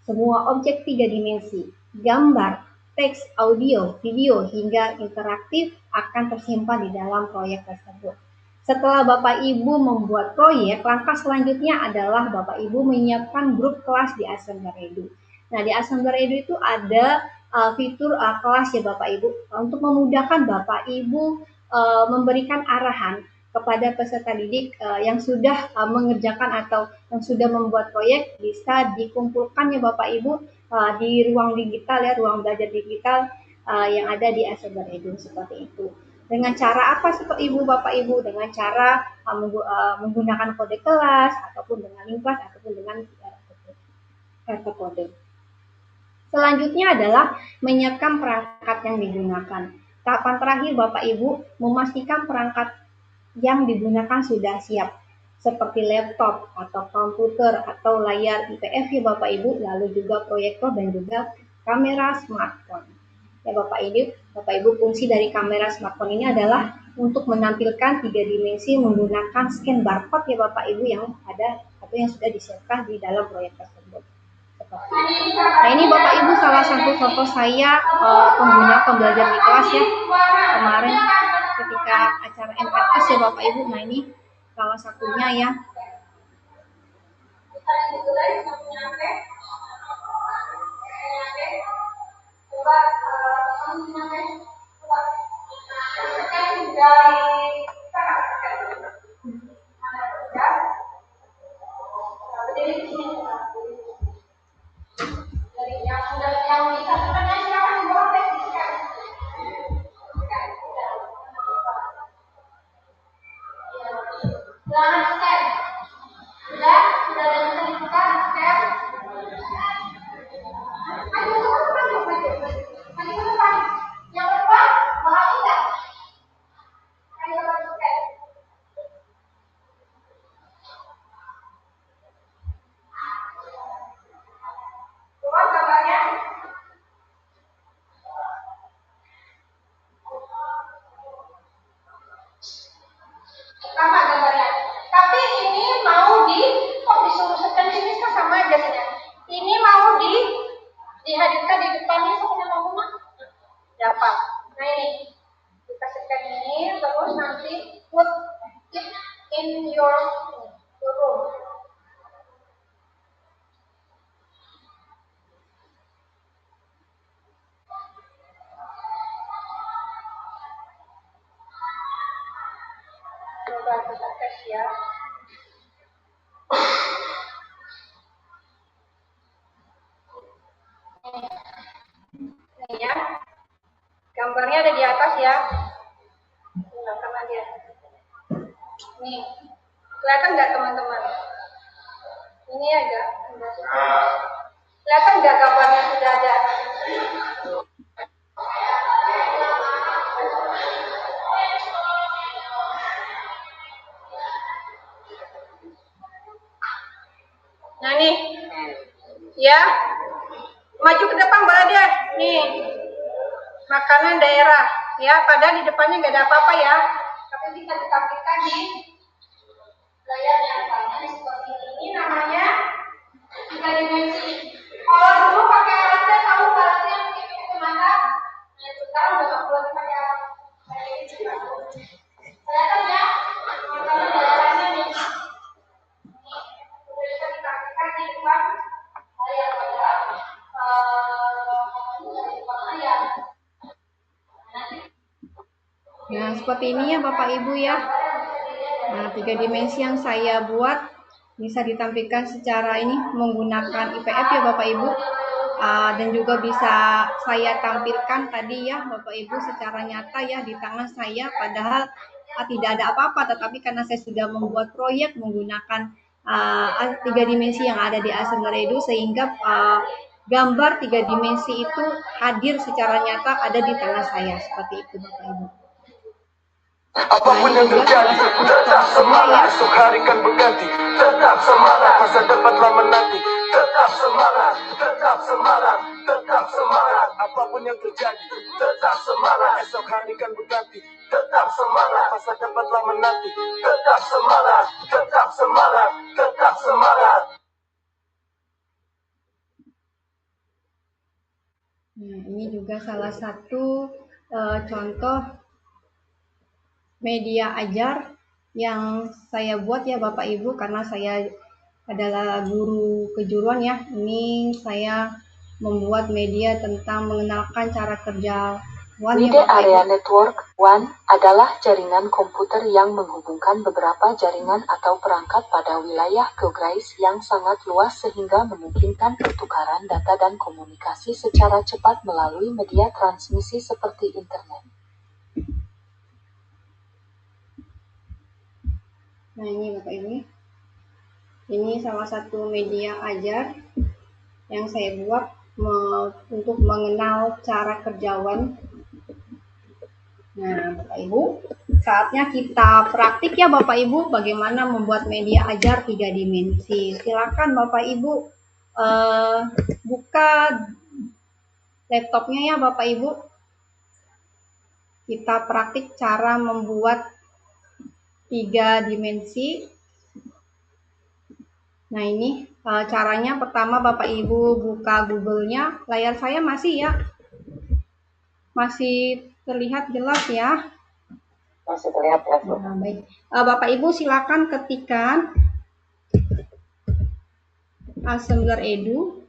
Semua objek 3 dimensi, gambar, teks, audio, video, hingga interaktif akan tersimpan di dalam proyek tersebut. Setelah Bapak Ibu membuat proyek, langkah selanjutnya adalah Bapak Ibu menyiapkan grup kelas di Assenger Edu. Nah, di Assenger Edu itu ada fitur kelas ya Bapak Ibu, untuk memudahkan Bapak Ibu memberikan arahan kepada peserta didik yang sudah mengerjakan atau yang sudah membuat proyek, bisa dikumpulkan ya Bapak Ibu di ruang digital ya, ruang belajar digital yang ada di Assenger Edu seperti itu. Dengan cara apa seperti Ibu Bapak Ibu? Dengan cara menggunakan kode kelas ataupun dengan link kelas ataupun dengan QR kode. Selanjutnya adalah menyiapkan perangkat yang digunakan. Tahapan terakhir Bapak Ibu memastikan perangkat yang digunakan sudah siap, seperti laptop atau komputer atau layar IPS ya Bapak Ibu, lalu juga proyektor dan juga kamera smartphone. Ya Bapak Ibu, fungsi dari kamera smartphone ini adalah untuk menampilkan 3 dimensi menggunakan scan barcode ya Bapak Ibu yang ada atau yang sudah disiapkan di dalam proyek tersebut. Nah, ini Bapak Ibu salah satu contoh saya pengguna pembelajar di kelas ya, kemarin ketika acara MPS ya Bapak Ibu. Nah, ini salah satunya ya. dihadirkan di depannya seperti bangunan dapat. Nah ini kita scan ini terus nanti put it in your room. Coba kita tes ya. Ini ya, gambarnya ada di atas ya. Gunakan aja. Nih, kelihatan nggak teman-teman? Ini agak kelihatan nggak gambarnya sudah ada? Nah nih, Ya, maju ke depan boleh deh. Nih, makanan daerah. Ya, padahal di depannya nggak ada apa-apa ya. Tapi bisa ditampilkan di layar nyata. Seperti ini namanya 3 dimensi. Kalau dulu pakai alatnya, tahu alatnya pakai kacamata. Nah, sekarang udah nggak perlu pakai alat. Kelihatan ya? Makanan daerahnya nih. Udah bisa ditampilkan di depan layar pada layar. Nah, seperti ini ya Bapak Ibu ya. Nah, 3 dimensi yang saya buat bisa ditampilkan secara ini menggunakan IPF ya Bapak Ibu. Dan juga bisa saya tampilkan tadi ya Bapak Ibu secara nyata ya di tangan saya, padahal tidak ada apa-apa, tetapi karena saya sudah membuat proyek menggunakan 3 dimensi yang ada di Assembler Edu, sehingga gambar 3 dimensi itu hadir secara nyata ada di tangan saya. Seperti itu Bapak Ibu. Apapun yang terjadi, tetap semangat. Esok hari kan berganti, tetap semangat. Masa depanlah menanti, tetap semangat, tetap semangat, tetap semangat. Apapun yang terjadi, tetap semangat. Esok hari kan berganti, tetap semangat. Masa depanlah menanti, tetap semangat, tetap semangat, tetap semangat. Nah, ini juga salah satu contoh media ajar yang saya buat ya Bapak Ibu, karena saya adalah guru kejuruan ya. Ini saya membuat media tentang mengenalkan cara kerja Wide Area Network WAN adalah jaringan komputer yang menghubungkan beberapa jaringan atau perangkat pada wilayah geografis yang sangat luas sehingga memungkinkan pertukaran data dan komunikasi secara cepat melalui media transmisi seperti internet. Nah, ini Bapak Ibu. Ini salah satu media ajar yang saya buat untuk mengenal cara kerja WAN. Nah, Bapak Ibu, saatnya kita praktik ya Bapak Ibu bagaimana membuat media ajar 3 dimensi. Silakan Bapak Ibu buka laptopnya ya Bapak Ibu. Kita praktik cara membuat 3 dimensi. Nah, ini caranya pertama Bapak Ibu buka Google-nya. Layar saya masih ya. Masih terlihat jelas ya. Masih terlihat ya. Nah, baik. Bapak Ibu silakan ketikkan Assembler Edu.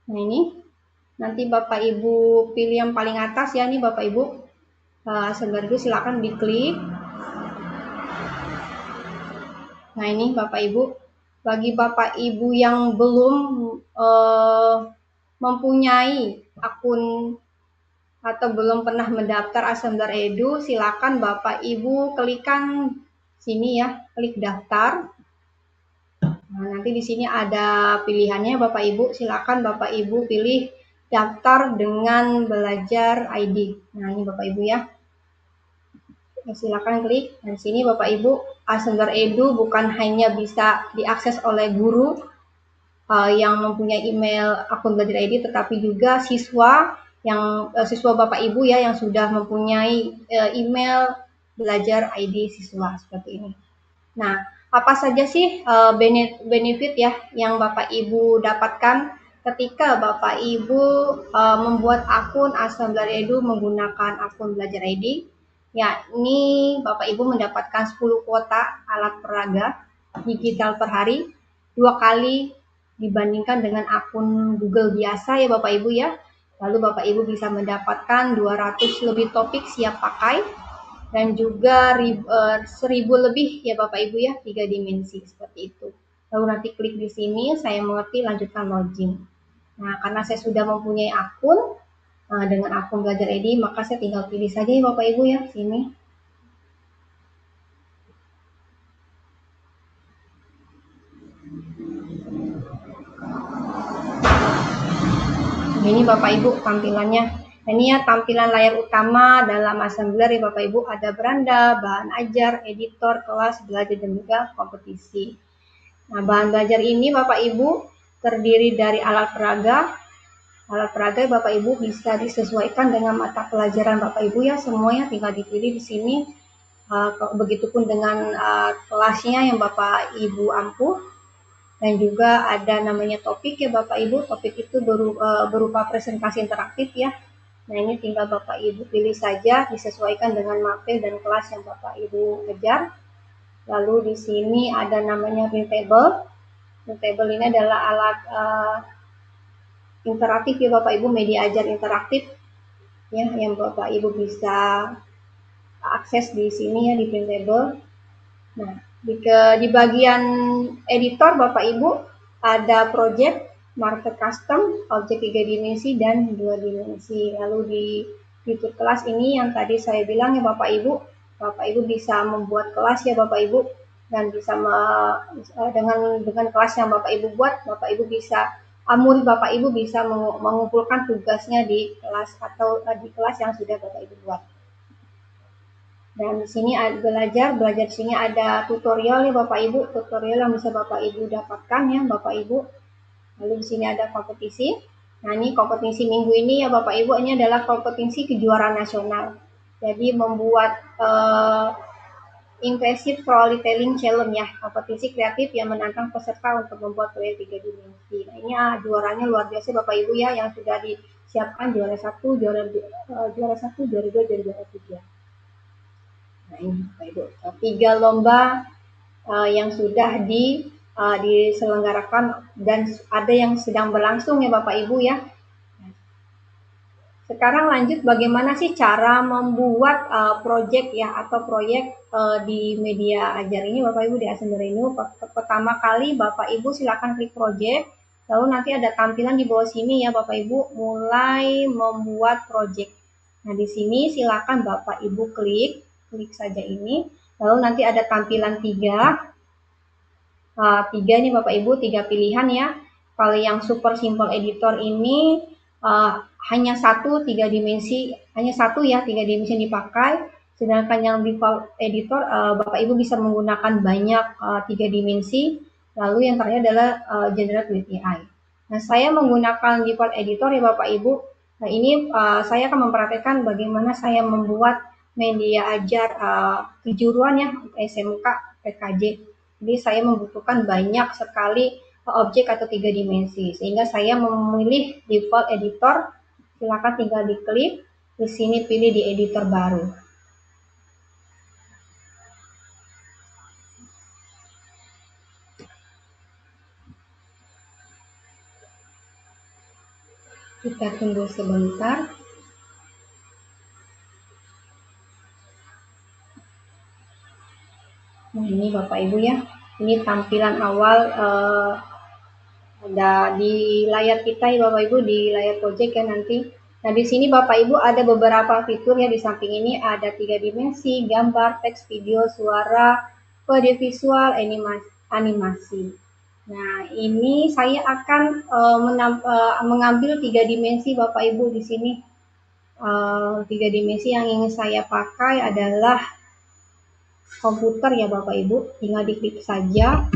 Nah, ini nanti Bapak Ibu pilih yang paling atas ya, nih Bapak Ibu. Assembler Edu silakan diklik. Nah, ini Bapak Ibu. Bagi Bapak Ibu yang belum mempunyai akun atau belum pernah mendaftar Assembler Edu, silakan Bapak Ibu klikkan sini ya, klik daftar. Nah, nanti di sini ada pilihannya Bapak Ibu, silakan Bapak Ibu pilih daftar dengan belajar ID. Nah, ini Bapak Ibu ya. Silakan klik. Nah, di sini Bapak Ibu, Assembler Edu bukan hanya bisa diakses oleh guru yang mempunyai email akun belajar ID, tetapi juga siswa Bapak Ibu ya yang sudah mempunyai email belajar ID siswa seperti ini. Nah, apa saja sih benefit ya yang Bapak Ibu dapatkan ketika Bapak Ibu membuat akun Assembler Edu menggunakan akun belajar ID? Ya, ini Bapak Ibu mendapatkan 10 kuota alat peraga digital per hari, 2 kali dibandingkan dengan akun Google biasa ya Bapak Ibu ya. Lalu Bapak Ibu bisa mendapatkan 200 lebih topik siap pakai dan juga 1000 lebih ya Bapak Ibu ya, 3 dimensi seperti itu. Lalu nanti klik di sini, saya mengerti, lanjutkan login. Nah, karena saya sudah mempunyai akun dengan akun belajar ID, maka saya tinggal pilih saja ya Bapak Ibu ya, sini. Ini Bapak Ibu tampilannya. Ini ya tampilan layar utama dalam Assembler ya Bapak Ibu, ada beranda, bahan ajar, editor, kelas, belajar, dan juga kompetisi. Nah, bahan belajar ini Bapak Ibu terdiri dari alat peraga. Alat peraga Bapak Ibu bisa disesuaikan dengan mata pelajaran Bapak Ibu ya, semuanya tinggal dipilih di sini. Begitupun dengan kelasnya yang Bapak Ibu ampuh, dan juga ada namanya topik ya Bapak Ibu. Topik itu berupa presentasi interaktif ya. Nah ini tinggal Bapak Ibu pilih saja, disesuaikan dengan materi dan kelas yang Bapak Ibu kejar. Lalu di sini ada namanya printable. Printable ini adalah alat interaktif ya Bapak Ibu, media ajar interaktif ya, yang Bapak Ibu bisa akses di sini ya, di printable. Nah di bagian editor Bapak Ibu ada project, marker custom, objek 3 dimensi dan 2 dimensi. Lalu di fitur kelas ini yang tadi saya bilang ya Bapak Ibu bisa membuat kelas ya Bapak Ibu, dan bisa dengan kelas yang Bapak Ibu buat, Bapak Ibu bisa Bapak Ibu bisa mengumpulkan tugasnya di kelas atau di kelas yang sudah Bapak Ibu buat. Dan di sini ada belajar di sini ada tutorial ya Bapak Ibu, tutorial yang bisa Bapak Ibu dapatkan ya Bapak Ibu. Lalu di sini ada kompetisi. Nah ini kompetisi minggu ini ya Bapak Ibu, ini adalah kompetisi kejuaraan nasional. Jadi membuat Impressive Storytelling Challenge ya, kompetisi kreatif yang menantang peserta untuk membuat proyek 3 dimensi. Nah ini juaranya luar biasa Bapak Ibu ya, yang sudah disiapkan juara 1, juara 1, juara 2, juara 3. Nah ini Bapak Ibu, 3 lomba yang sudah diselenggarakan dan ada yang sedang berlangsung ya Bapak Ibu ya. Sekarang lanjut bagaimana sih cara membuat proyek ya atau proyek di media ajar ini Bapak Ibu di Asenderenu. Pertama kali Bapak Ibu silakan klik proyek, lalu nanti ada tampilan di bawah sini ya Bapak Ibu, mulai membuat proyek. Nah di sini silakan Bapak Ibu klik saja ini, lalu nanti ada tampilan 3 nih Bapak Ibu, 3 pilihan ya. Kalau yang super simple editor ini hanya satu 3 dimensi, hanya satu ya 3 dimensi yang dipakai. Sedangkan yang default editor Bapak Ibu bisa menggunakan banyak 3 dimensi. Lalu yang terakhir adalah generate with AI. Nah saya menggunakan default editor ya Bapak Ibu. Nah ini saya akan memperhatikan bagaimana saya membuat media ajar kejuruan ya, SMK, PKJ. Jadi saya membutuhkan banyak sekali objek atau 3 dimensi, sehingga saya memilih default editor. Silakan tinggal diklik di sini, pilih di editor baru. Kita tunggu sebentar. Nah ini Bapak Ibu ya, ini tampilan awal ada di layar kita ya Bapak Ibu, di layar project ya nanti. Nah di sini Bapak Ibu ada beberapa fitur ya, di samping ini ada 3 dimensi, gambar, teks, video, suara, kode visual, animasi. Nah ini saya akan mengambil 3 dimensi Bapak Ibu di sini. 3 dimensi yang ingin saya pakai adalah komputer ya Bapak Ibu, tinggal diklik saja.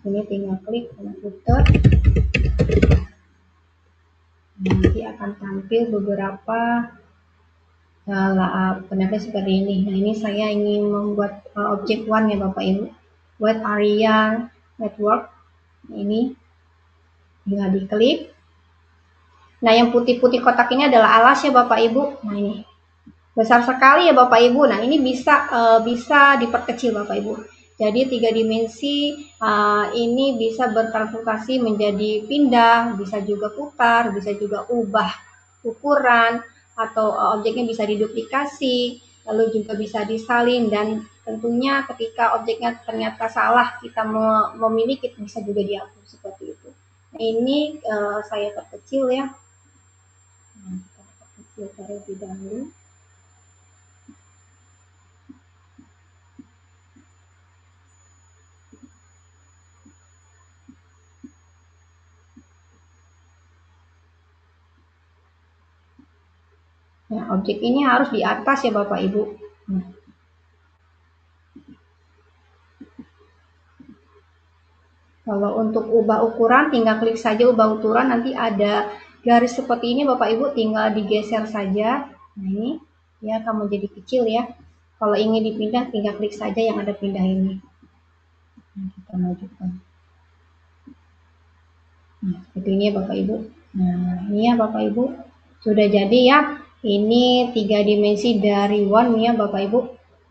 Ini tinggal klik komputer. Nanti akan tampil beberapa pendapat seperti ini. Nah ini saya ingin membuat objek one ya Bapak Ibu, buat area network. Ini tinggal diklik. Nah yang putih-putih kotak ini adalah alas ya Bapak Ibu. Nah ini besar sekali ya Bapak Ibu. Nah ini bisa diperkecil Bapak Ibu. Jadi 3 dimensi ini bisa bertransformasi menjadi pindah, bisa juga putar, bisa juga ubah ukuran, atau objeknya bisa diduplikasi, lalu juga bisa disalin, dan tentunya ketika objeknya ternyata salah kita memilih, kita bisa juga dihapus seperti itu. Nah ini saya perkecil ya. Nah, kita perkecil terlebih dahulu. Nah, objek ini harus di atas ya Bapak Ibu. Kalau untuk ubah ukuran, tinggal klik saja ubah ukuran, nanti ada garis seperti ini Bapak Ibu, tinggal digeser saja. Nah ini ya akan menjadi kecil ya. Kalau ingin dipindah, tinggal klik saja yang ada pindah ini. Nah, kita majukan. Nah, seperti ini ya Bapak Ibu. Nah, ini ya Bapak Ibu. Sudah jadi ya. Ini 3 dimensi dari One ya Bapak Ibu.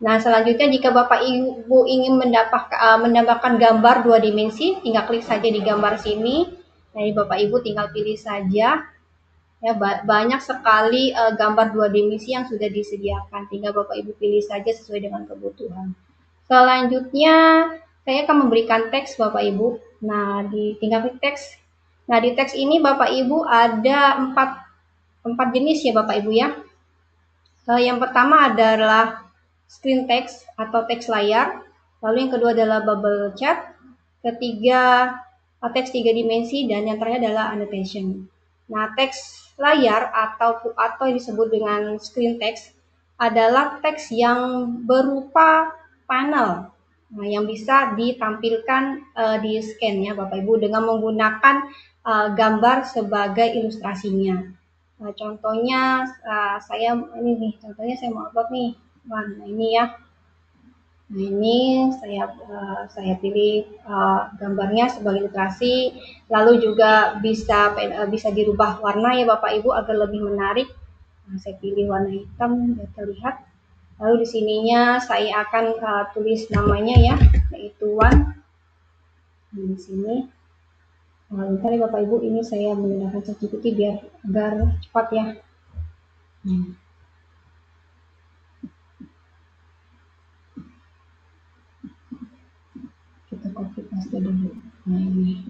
Nah, selanjutnya jika Bapak Ibu ingin menambahkan gambar 2 dimensi, tinggal klik saja di gambar sini. Nah, ini Bapak Ibu tinggal pilih saja. Ya, banyak sekali gambar 2 dimensi yang sudah disediakan. Tinggal Bapak Ibu pilih saja sesuai dengan kebutuhan. Selanjutnya, saya akan memberikan teks Bapak Ibu. Nah, tinggal klik teks. Nah, di teks ini Bapak Ibu ada 4 jenis ya Bapak Ibu ya. Yang pertama adalah screen text atau teks layar. Lalu yang kedua adalah bubble chat. Ketiga, teks 3 dimensi. Dan yang terakhir adalah annotation. Nah, teks layar atau yang disebut dengan screen text adalah teks yang berupa panel. Nah, yang bisa ditampilkan di scan ya Bapak Ibu dengan menggunakan gambar sebagai ilustrasinya. Nah, contohnya saya ini nih, contohnya saya mau upload nih. Nah, ini ya. Nah, ini saya pilih gambarnya sebagai ilustrasi, lalu juga bisa dirubah warna ya Bapak Ibu agar lebih menarik. Nah, saya pilih warna hitam biar terlihat. Lalu di sininya saya akan tulis namanya ya, yaitu One. Nah, di sini. Nah, bentar ya Bapak Ibu, ini saya menggunakan ChatGPT agar cepat ya. Kita copy paste dulu. Nah, ini.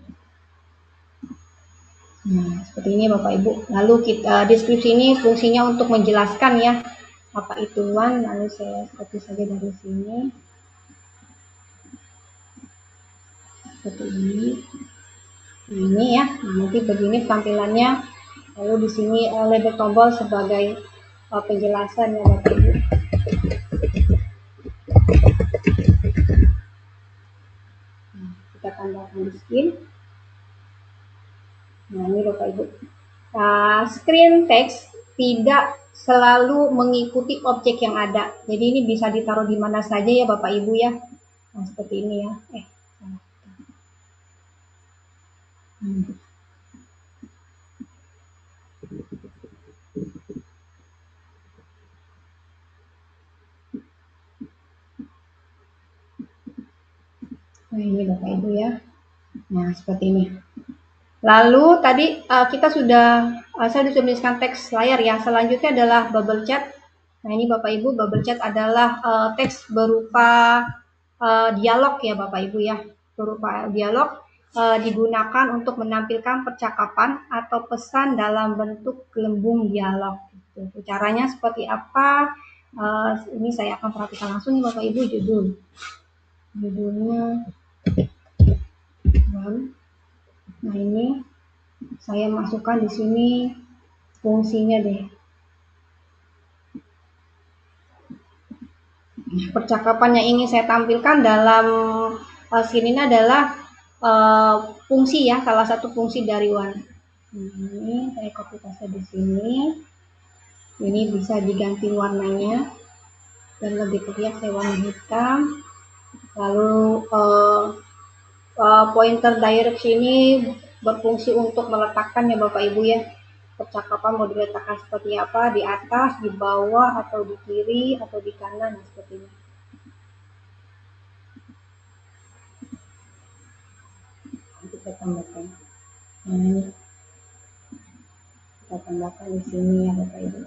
Nah, seperti ini Bapak Ibu. Lalu deskripsi ini fungsinya untuk menjelaskan ya apa itu One. Lalu saya copy saja dari sini. Seperti ini. Nah, ini ya. Nah, nanti begini tampilannya. Lalu di sini label tombol sebagai penjelasan ya Bapak Ibu. Nah, kita tambahkan di skin. Nah, ini Bapak Ibu. Screen text tidak selalu mengikuti objek yang ada. Jadi ini bisa ditaruh di mana saja ya Bapak Ibu ya. Nah, seperti ini ya. Nah, ini Bapak Ibu ya. Nah, seperti ini. Lalu tadi saya sudah menuliskan teks layar ya. Selanjutnya adalah bubble chat. Nah, ini Bapak Ibu, bubble chat adalah teks berupa dialog ya Bapak Ibu ya. Berupa dialog digunakan untuk menampilkan percakapan atau pesan dalam bentuk gelembung dialog. Gitu. Caranya seperti apa? Ini saya akan perhatikan langsung nih Bapak Ibu, judulnya One. Nah, ini saya masukkan di sini fungsinya deh. Percakapan yang ingin saya tampilkan dalam screen ini adalah fungsi ya, salah satu fungsi dari One. Ini saya copy paste di sini. Ini bisa diganti warnanya dan lebih terlihat saya warna hitam. Lalu pointer direct ini berfungsi untuk meletakkan ya Bapak Ibu ya. Percakapan mau diletakkan seperti apa, di atas, di bawah, atau di kiri, atau di kanan, seperti ini. Kita tambahkan. Nah, kita tambahkan di sini ya Bapak Ibu.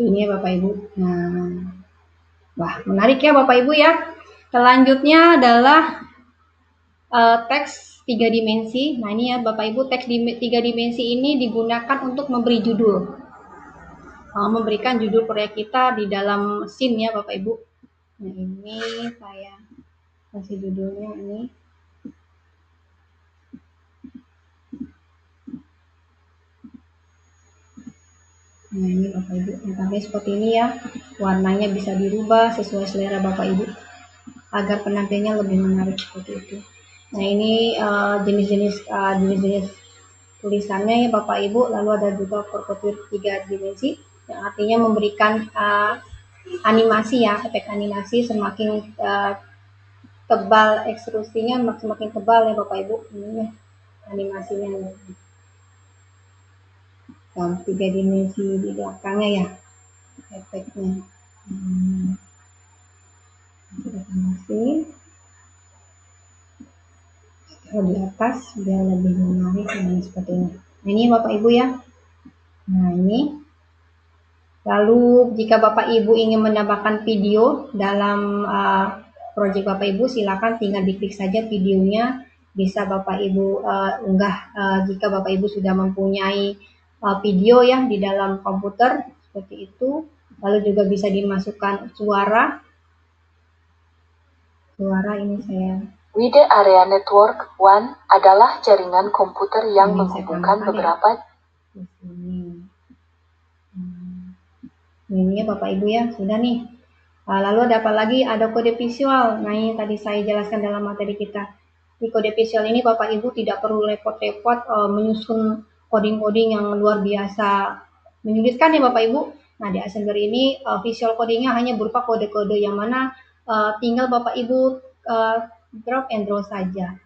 Ini ya Bapak Ibu. Nah, wah menarik ya Bapak Ibu ya. Selanjutnya adalah teks 3 dimensi. Nah, ini ya Bapak Ibu, teks 3 dimensi ini digunakan untuk memberi judul. memberikan judul proyek kita di dalam scene ya Bapak Ibu. Nah ini saya kasih judulnya ini. Nah ini Bapak Ibu, tampaknya seperti ini ya. Warnanya bisa dirubah sesuai selera Bapak Ibu agar penampilannya lebih menarik seperti itu. Nah ini jenis-jenis tulisannya ya Bapak Ibu. Lalu ada juga perpetir 3 dimensi yang artinya memberikan animasi ya, efek animasi semakin tebal ekstrusinya semakin tebal ya Bapak Ibu. Ini animasinya dalam 3 dimensi di belakangnya ya efeknya. Kita tambahkan di atas biar lebih menarik seperti ini. Nah ini Bapak Ibu ya. Nah ini. Lalu jika Bapak Ibu ingin menambahkan video dalam proyek Bapak Ibu, silakan tinggal diklik saja videonya. Bisa Bapak Ibu unggah jika Bapak Ibu sudah mempunyai video ya di dalam komputer seperti itu. Lalu juga bisa dimasukkan suara. Suara ini saya. Wide Area Network One adalah jaringan komputer yang menghubungkan beberapa. Di sini. Ini ya Bapak Ibu ya, sudah nih. Lalu ada apa lagi? Ada kode visual. Nah ini tadi saya jelaskan dalam materi kita. Di kode visual ini Bapak Ibu tidak perlu repot-repot menyusun coding-coding yang luar biasa menyulitkan ya Bapak Ibu. Nah di Assembler ini visual codingnya hanya berupa kode-kode yang mana tinggal Bapak Ibu drag and draw saja.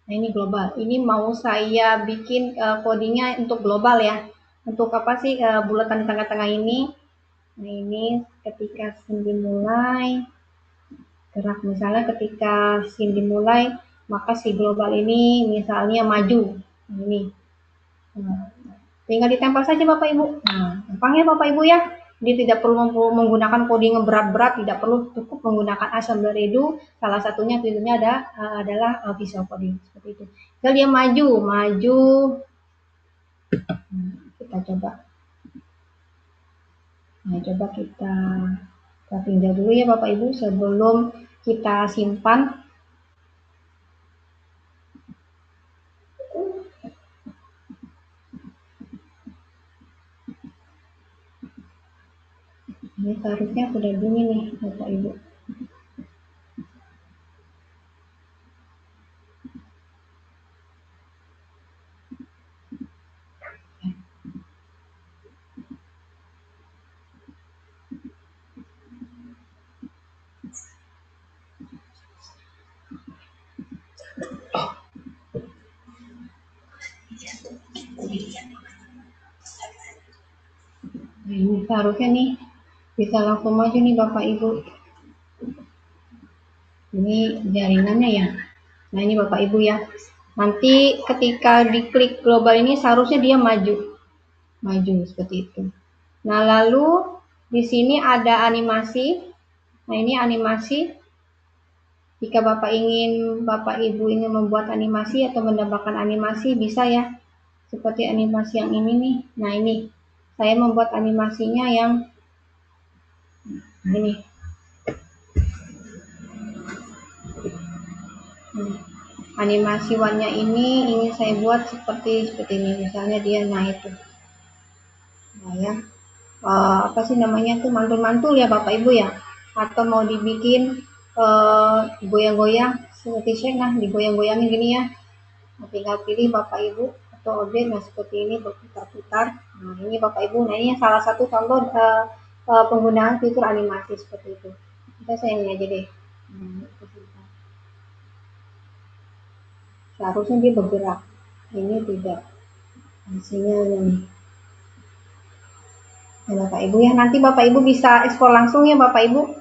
Nah ini global. Ini mau saya bikin codingnya untuk global ya. Untuk apa sih bulatan di tengah-tengah ini? Nah ini ketika scene dimulai, gerak misalnya ketika scene dimulai, maka si global ini misalnya maju. Nah, ini. Nah, tinggal ditempel saja Bapak Ibu. Nah, gampangnya Bapak Ibu ya. Dia tidak perlu menggunakan coding yang berat-berat, tidak perlu, cukup menggunakan Assembler Edu. Salah satunya fiturnya adalah visual coding seperti itu. Kalau dia maju. Kita coba. Nah, coba kita tinjau dulu ya Bapak Ibu sebelum kita simpan. Ini seharusnya sudah bunyi nih Bapak Ibu. Nah, ini seharusnya nih bisa langsung maju nih Bapak Ibu. Ini jaringannya ya. Nah ini Bapak Ibu ya. Nanti ketika diklik global ini seharusnya dia maju seperti itu. Nah lalu di sini ada animasi. Nah ini animasi. Jika Bapak Ibu ingin membuat animasi atau menambahkan animasi bisa ya. Seperti animasi yang ini nih. Nah ini saya membuat animasinya yang ini. Animasi warnanya ini ingin saya buat seperti ini. Misalnya dia naik tuh. Nah ya. Apa sih namanya tuh mantul-mantul ya Bapak Ibu ya. Atau mau dibikin goyang-goyang seperti shake, nah digoyang-goyangin gini ya. Nah, tinggal pilih Bapak Ibu atau objek, nah seperti ini berputar-putar. Nah ini Bapak Ibu, nah ini salah satu contoh penggunaan fitur animasi seperti itu. Kita saya ini aja deh. Seharusnya dia bergerak, ini tidak. Sinyalnya nih. Ya Bapak Ibu ya, nanti Bapak Ibu bisa ekspor langsung ya Bapak Ibu.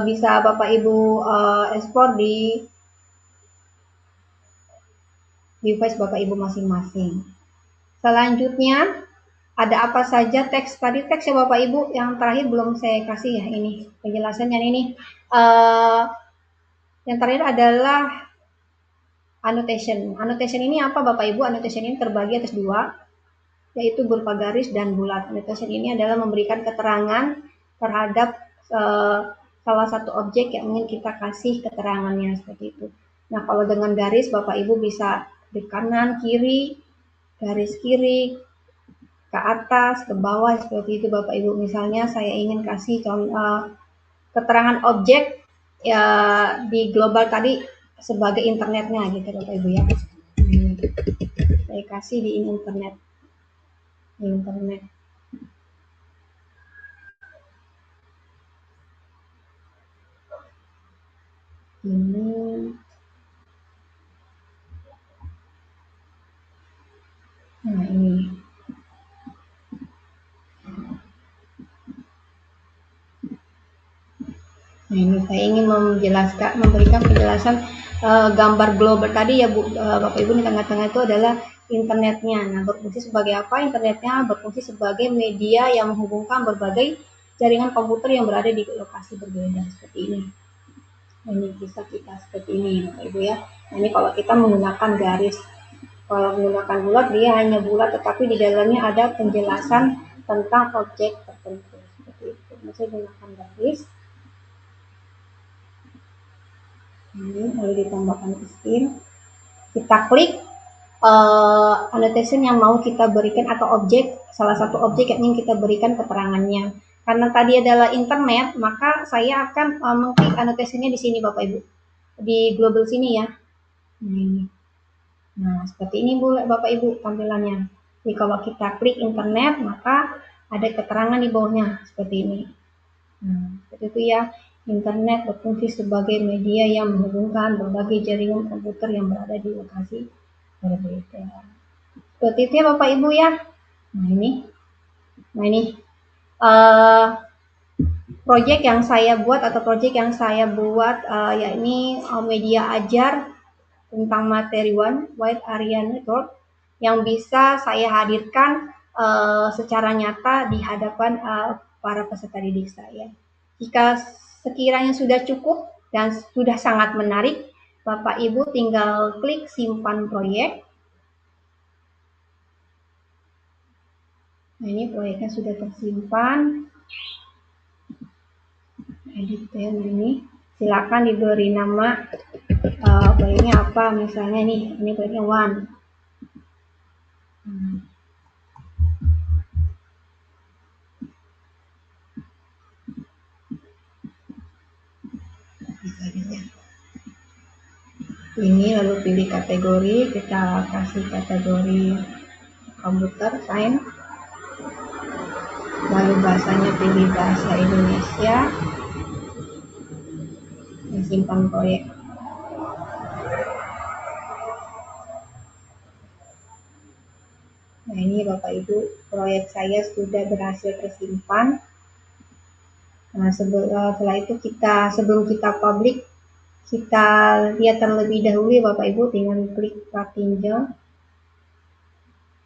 Bisa Bapak Ibu ekspor di device Bapak Ibu masing-masing. Selanjutnya ada apa saja teks tadi ya Bapak Ibu, yang terakhir belum saya kasih ya ini penjelasannya ini. Yang terakhir adalah annotation. Annotation ini apa Bapak Ibu? Annotation ini terbagi atas 2. yaitu berupa garis dan bulat. Annotation ini adalah memberikan keterangan terhadap salah satu objek yang ingin kita kasih keterangannya, seperti itu. Nah, kalau dengan garis, Bapak Ibu bisa di kanan, kiri, garis kiri, ke atas, ke bawah, seperti itu Bapak Ibu. Misalnya saya ingin kasih keterangan objek ya di global tadi sebagai internetnya gitu Bapak Ibu ya. Saya kasih di internet. Ini. Nah, ini. Nah, ini saya ingin memberikan penjelasan gambar global tadi ya Bu, Bapak Ibu, di tengah-tengah itu adalah internetnya. Nah, berfungsi sebagai apa? Internetnya berfungsi sebagai media yang menghubungkan berbagai jaringan komputer yang berada di lokasi berbeda, seperti ini. Nah, ini bisa kita seperti ini Bapak Ibu ya. Nah, ini kalau kita menggunakan garis. Kalau menggunakan bulat, dia hanya bulat, tetapi di dalamnya ada penjelasan tentang objek tertentu, seperti itu. Saya menggunakan garis. Ini lalu ditambahkan skin. Kita klik annotation yang mau kita berikan atau objek, salah satu objek yang ingin kita berikan keterangannya. Karena tadi adalah internet, maka saya akan mengklik annotationnya di sini Bapak Ibu, di global sini ya. Nah, ini. Nah, seperti ini Bapak Ibu tampilannya. Jadi kalau kita klik internet, maka ada keterangan di bawahnya seperti ini. Nah, seperti itu ya. Internet berfungsi sebagai media yang menghubungkan berbagai jaringan komputer yang berada di lokasi berbeda. Seperti itu ya Bapak Ibu ya. Nah ini proyek yang saya buat yakni media ajar tentang materi Wide Area Network yang bisa saya hadirkan secara nyata di hadapan para peserta didik saya. Jika sekiranya sudah cukup dan sudah sangat menarik, Bapak Ibu tinggal klik simpan proyek. Nah, ini proyeknya sudah tersimpan. Edit ini. Silakan diberi nama proyeknya apa, misalnya nih, ini proyeknya one. Ini lalu pilih kategori, kita kasih kategori komputer science, lalu bahasanya pilih bahasa Indonesia, simpan proyek. Nah, ini Bapak Ibu, proyek saya sudah berhasil tersimpan. Nah, setelah itu sebelum kita publik, kita lihat terlebih dahulu ya Bapak Ibu, tinggal klik tinjau.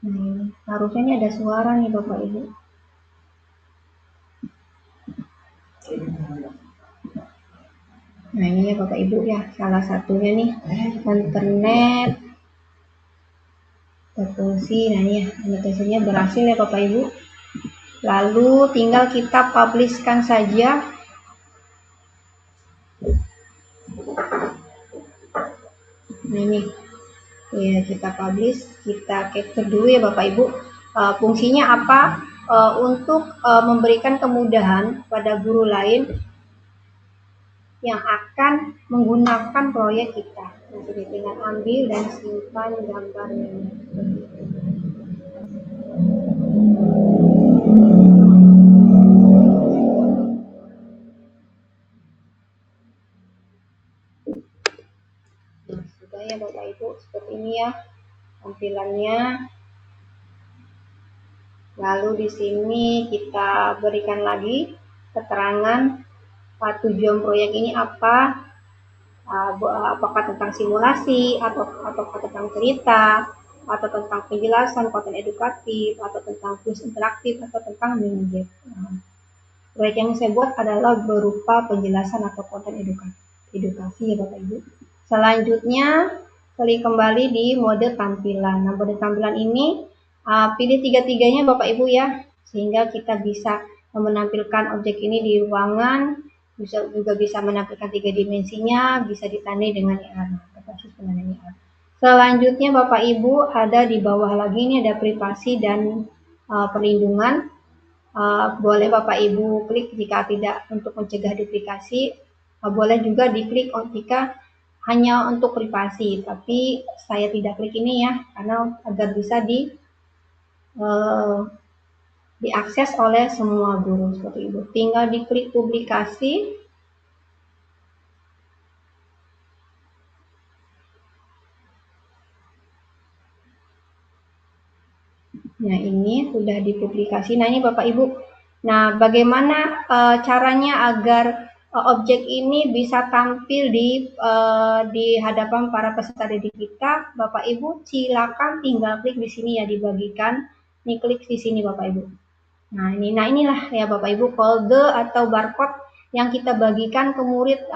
Nah, ini harusnya ini ada suara nih Bapak Ibu. Nah, ini ya Bapak Ibu ya, salah satunya nih internet berfungsi. Nah, ini ya, anotasinya berhasil ya Bapak Ibu. Lalu tinggal kita publishkan saja. Nah, ini ya, kita publish, kita capture dulu ya Bapak Ibu. Fungsinya apa? Untuk memberikan kemudahan pada guru lain yang akan menggunakan proyek kita. Jadi tinggal ambil dan simpan gambarnya. Nah, sudah ya Bapak Ibu, seperti ini ya tampilannya. Lalu di sini kita berikan lagi keterangan tujuan proyek ini apa, apakah tentang simulasi atau tentang cerita, atau tentang penjelasan konten edukatif, atau tentang kuis interaktif, atau tentang mini game. Proyek yang saya buat adalah berupa penjelasan atau konten edukasi ya Bapak Ibu. Selanjutnya klik kembali di mode tampilan. Nah, mode tampilan ini Pilih tiga-tiganya Bapak Ibu ya, sehingga kita bisa menampilkan objek ini di ruangan, juga bisa menampilkan tiga dimensinya, bisa ditandai dengan IR, berbasis penandaan IR. Selanjutnya Bapak Ibu ada di bawah lagi ini ada privasi dan perlindungan. Boleh Bapak Ibu klik jika tidak untuk mencegah duplikasi, boleh juga diklik jika hanya untuk privasi, tapi saya tidak klik ini ya, karena agar bisa diakses oleh semua guru seperti itu. Tinggal diklik publikasi. Nah, ini sudah dipublikasi. Nah, ini Bapak Ibu. Nah, bagaimana caranya agar objek ini bisa tampil di hadapan para peserta didik kita? Bapak Ibu, silakan tinggal klik di sini ya, dibagikan. Ini klik di sini Bapak Ibu. Nah, inilah ya Bapak Ibu kode atau barcode yang kita bagikan ke murid.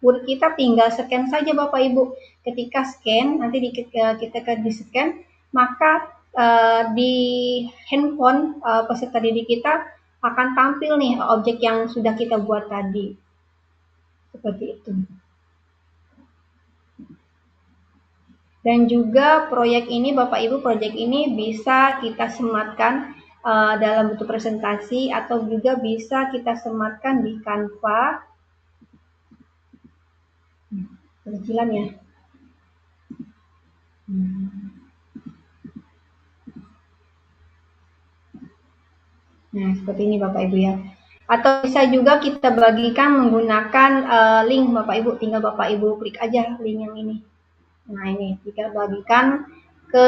Murid kita tinggal scan saja Bapak Ibu. Ketika scan, nanti kita di scan, maka di handphone peserta didik kita akan tampil nih objek yang sudah kita buat tadi. Seperti itu. Dan juga proyek ini Bapak Ibu, proyek ini bisa kita sematkan dalam bentuk presentasi atau juga bisa kita sematkan di Canva. Kecilan ya. Nah, seperti ini Bapak Ibu ya. Atau bisa juga kita bagikan menggunakan link Bapak Ibu, tinggal Bapak Ibu klik aja link yang ini. Nah, ini kita bagikan ke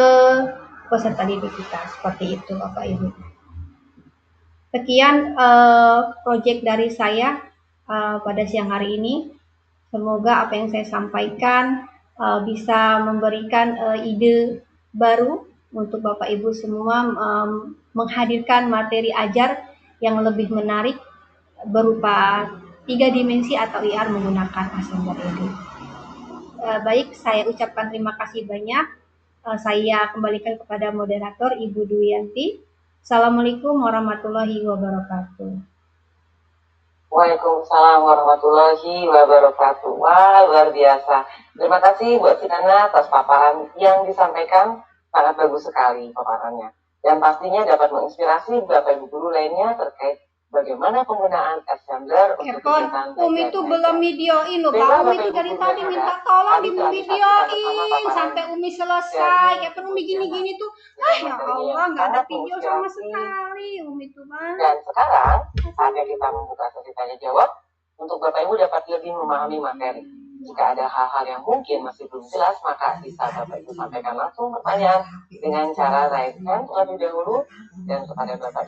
peserta didik kita, seperti itu Bapak Ibu. Sekian proyek dari saya pada siang hari ini. Semoga apa yang saya sampaikan bisa memberikan ide baru untuk Bapak Ibu semua menghadirkan materi ajar yang lebih menarik berupa 3 dimensi atau IR menggunakan Assembler ini. Baik, saya ucapkan terima kasih banyak. Saya kembalikan kepada moderator Ibu Duyanti. Assalamualaikum warahmatullahi wabarakatuh. Waalaikumsalam warahmatullahi wabarakatuh. Wah, luar biasa. Terima kasih buat Sinana atas paparan yang disampaikan. Sangat bagus sekali paparannya. Dan pastinya dapat menginspirasi Bapak Ibu guru lainnya terkait bagaimana penggunaan Assembler untuk kegiatan Umi itu belum videoin loh, Pak. Umi itu dari tadi minta tolong di videoin sampai Umi selesai. Kayak Umi gini-gini tuh, ya Allah, nggak ada video sama sekali Umi tuh, Bang. Dan sekarang saatnya kita membuka sesi tanya jawab untuk Bapak Ibu dapat lebih memahami materi. Jika ada hal-hal yang mungkin masih belum jelas, maka bisa Bapak Ibu sampaikan langsung pertanyaan dengan cara raise hand terlebih dahulu, dan kepada Bapak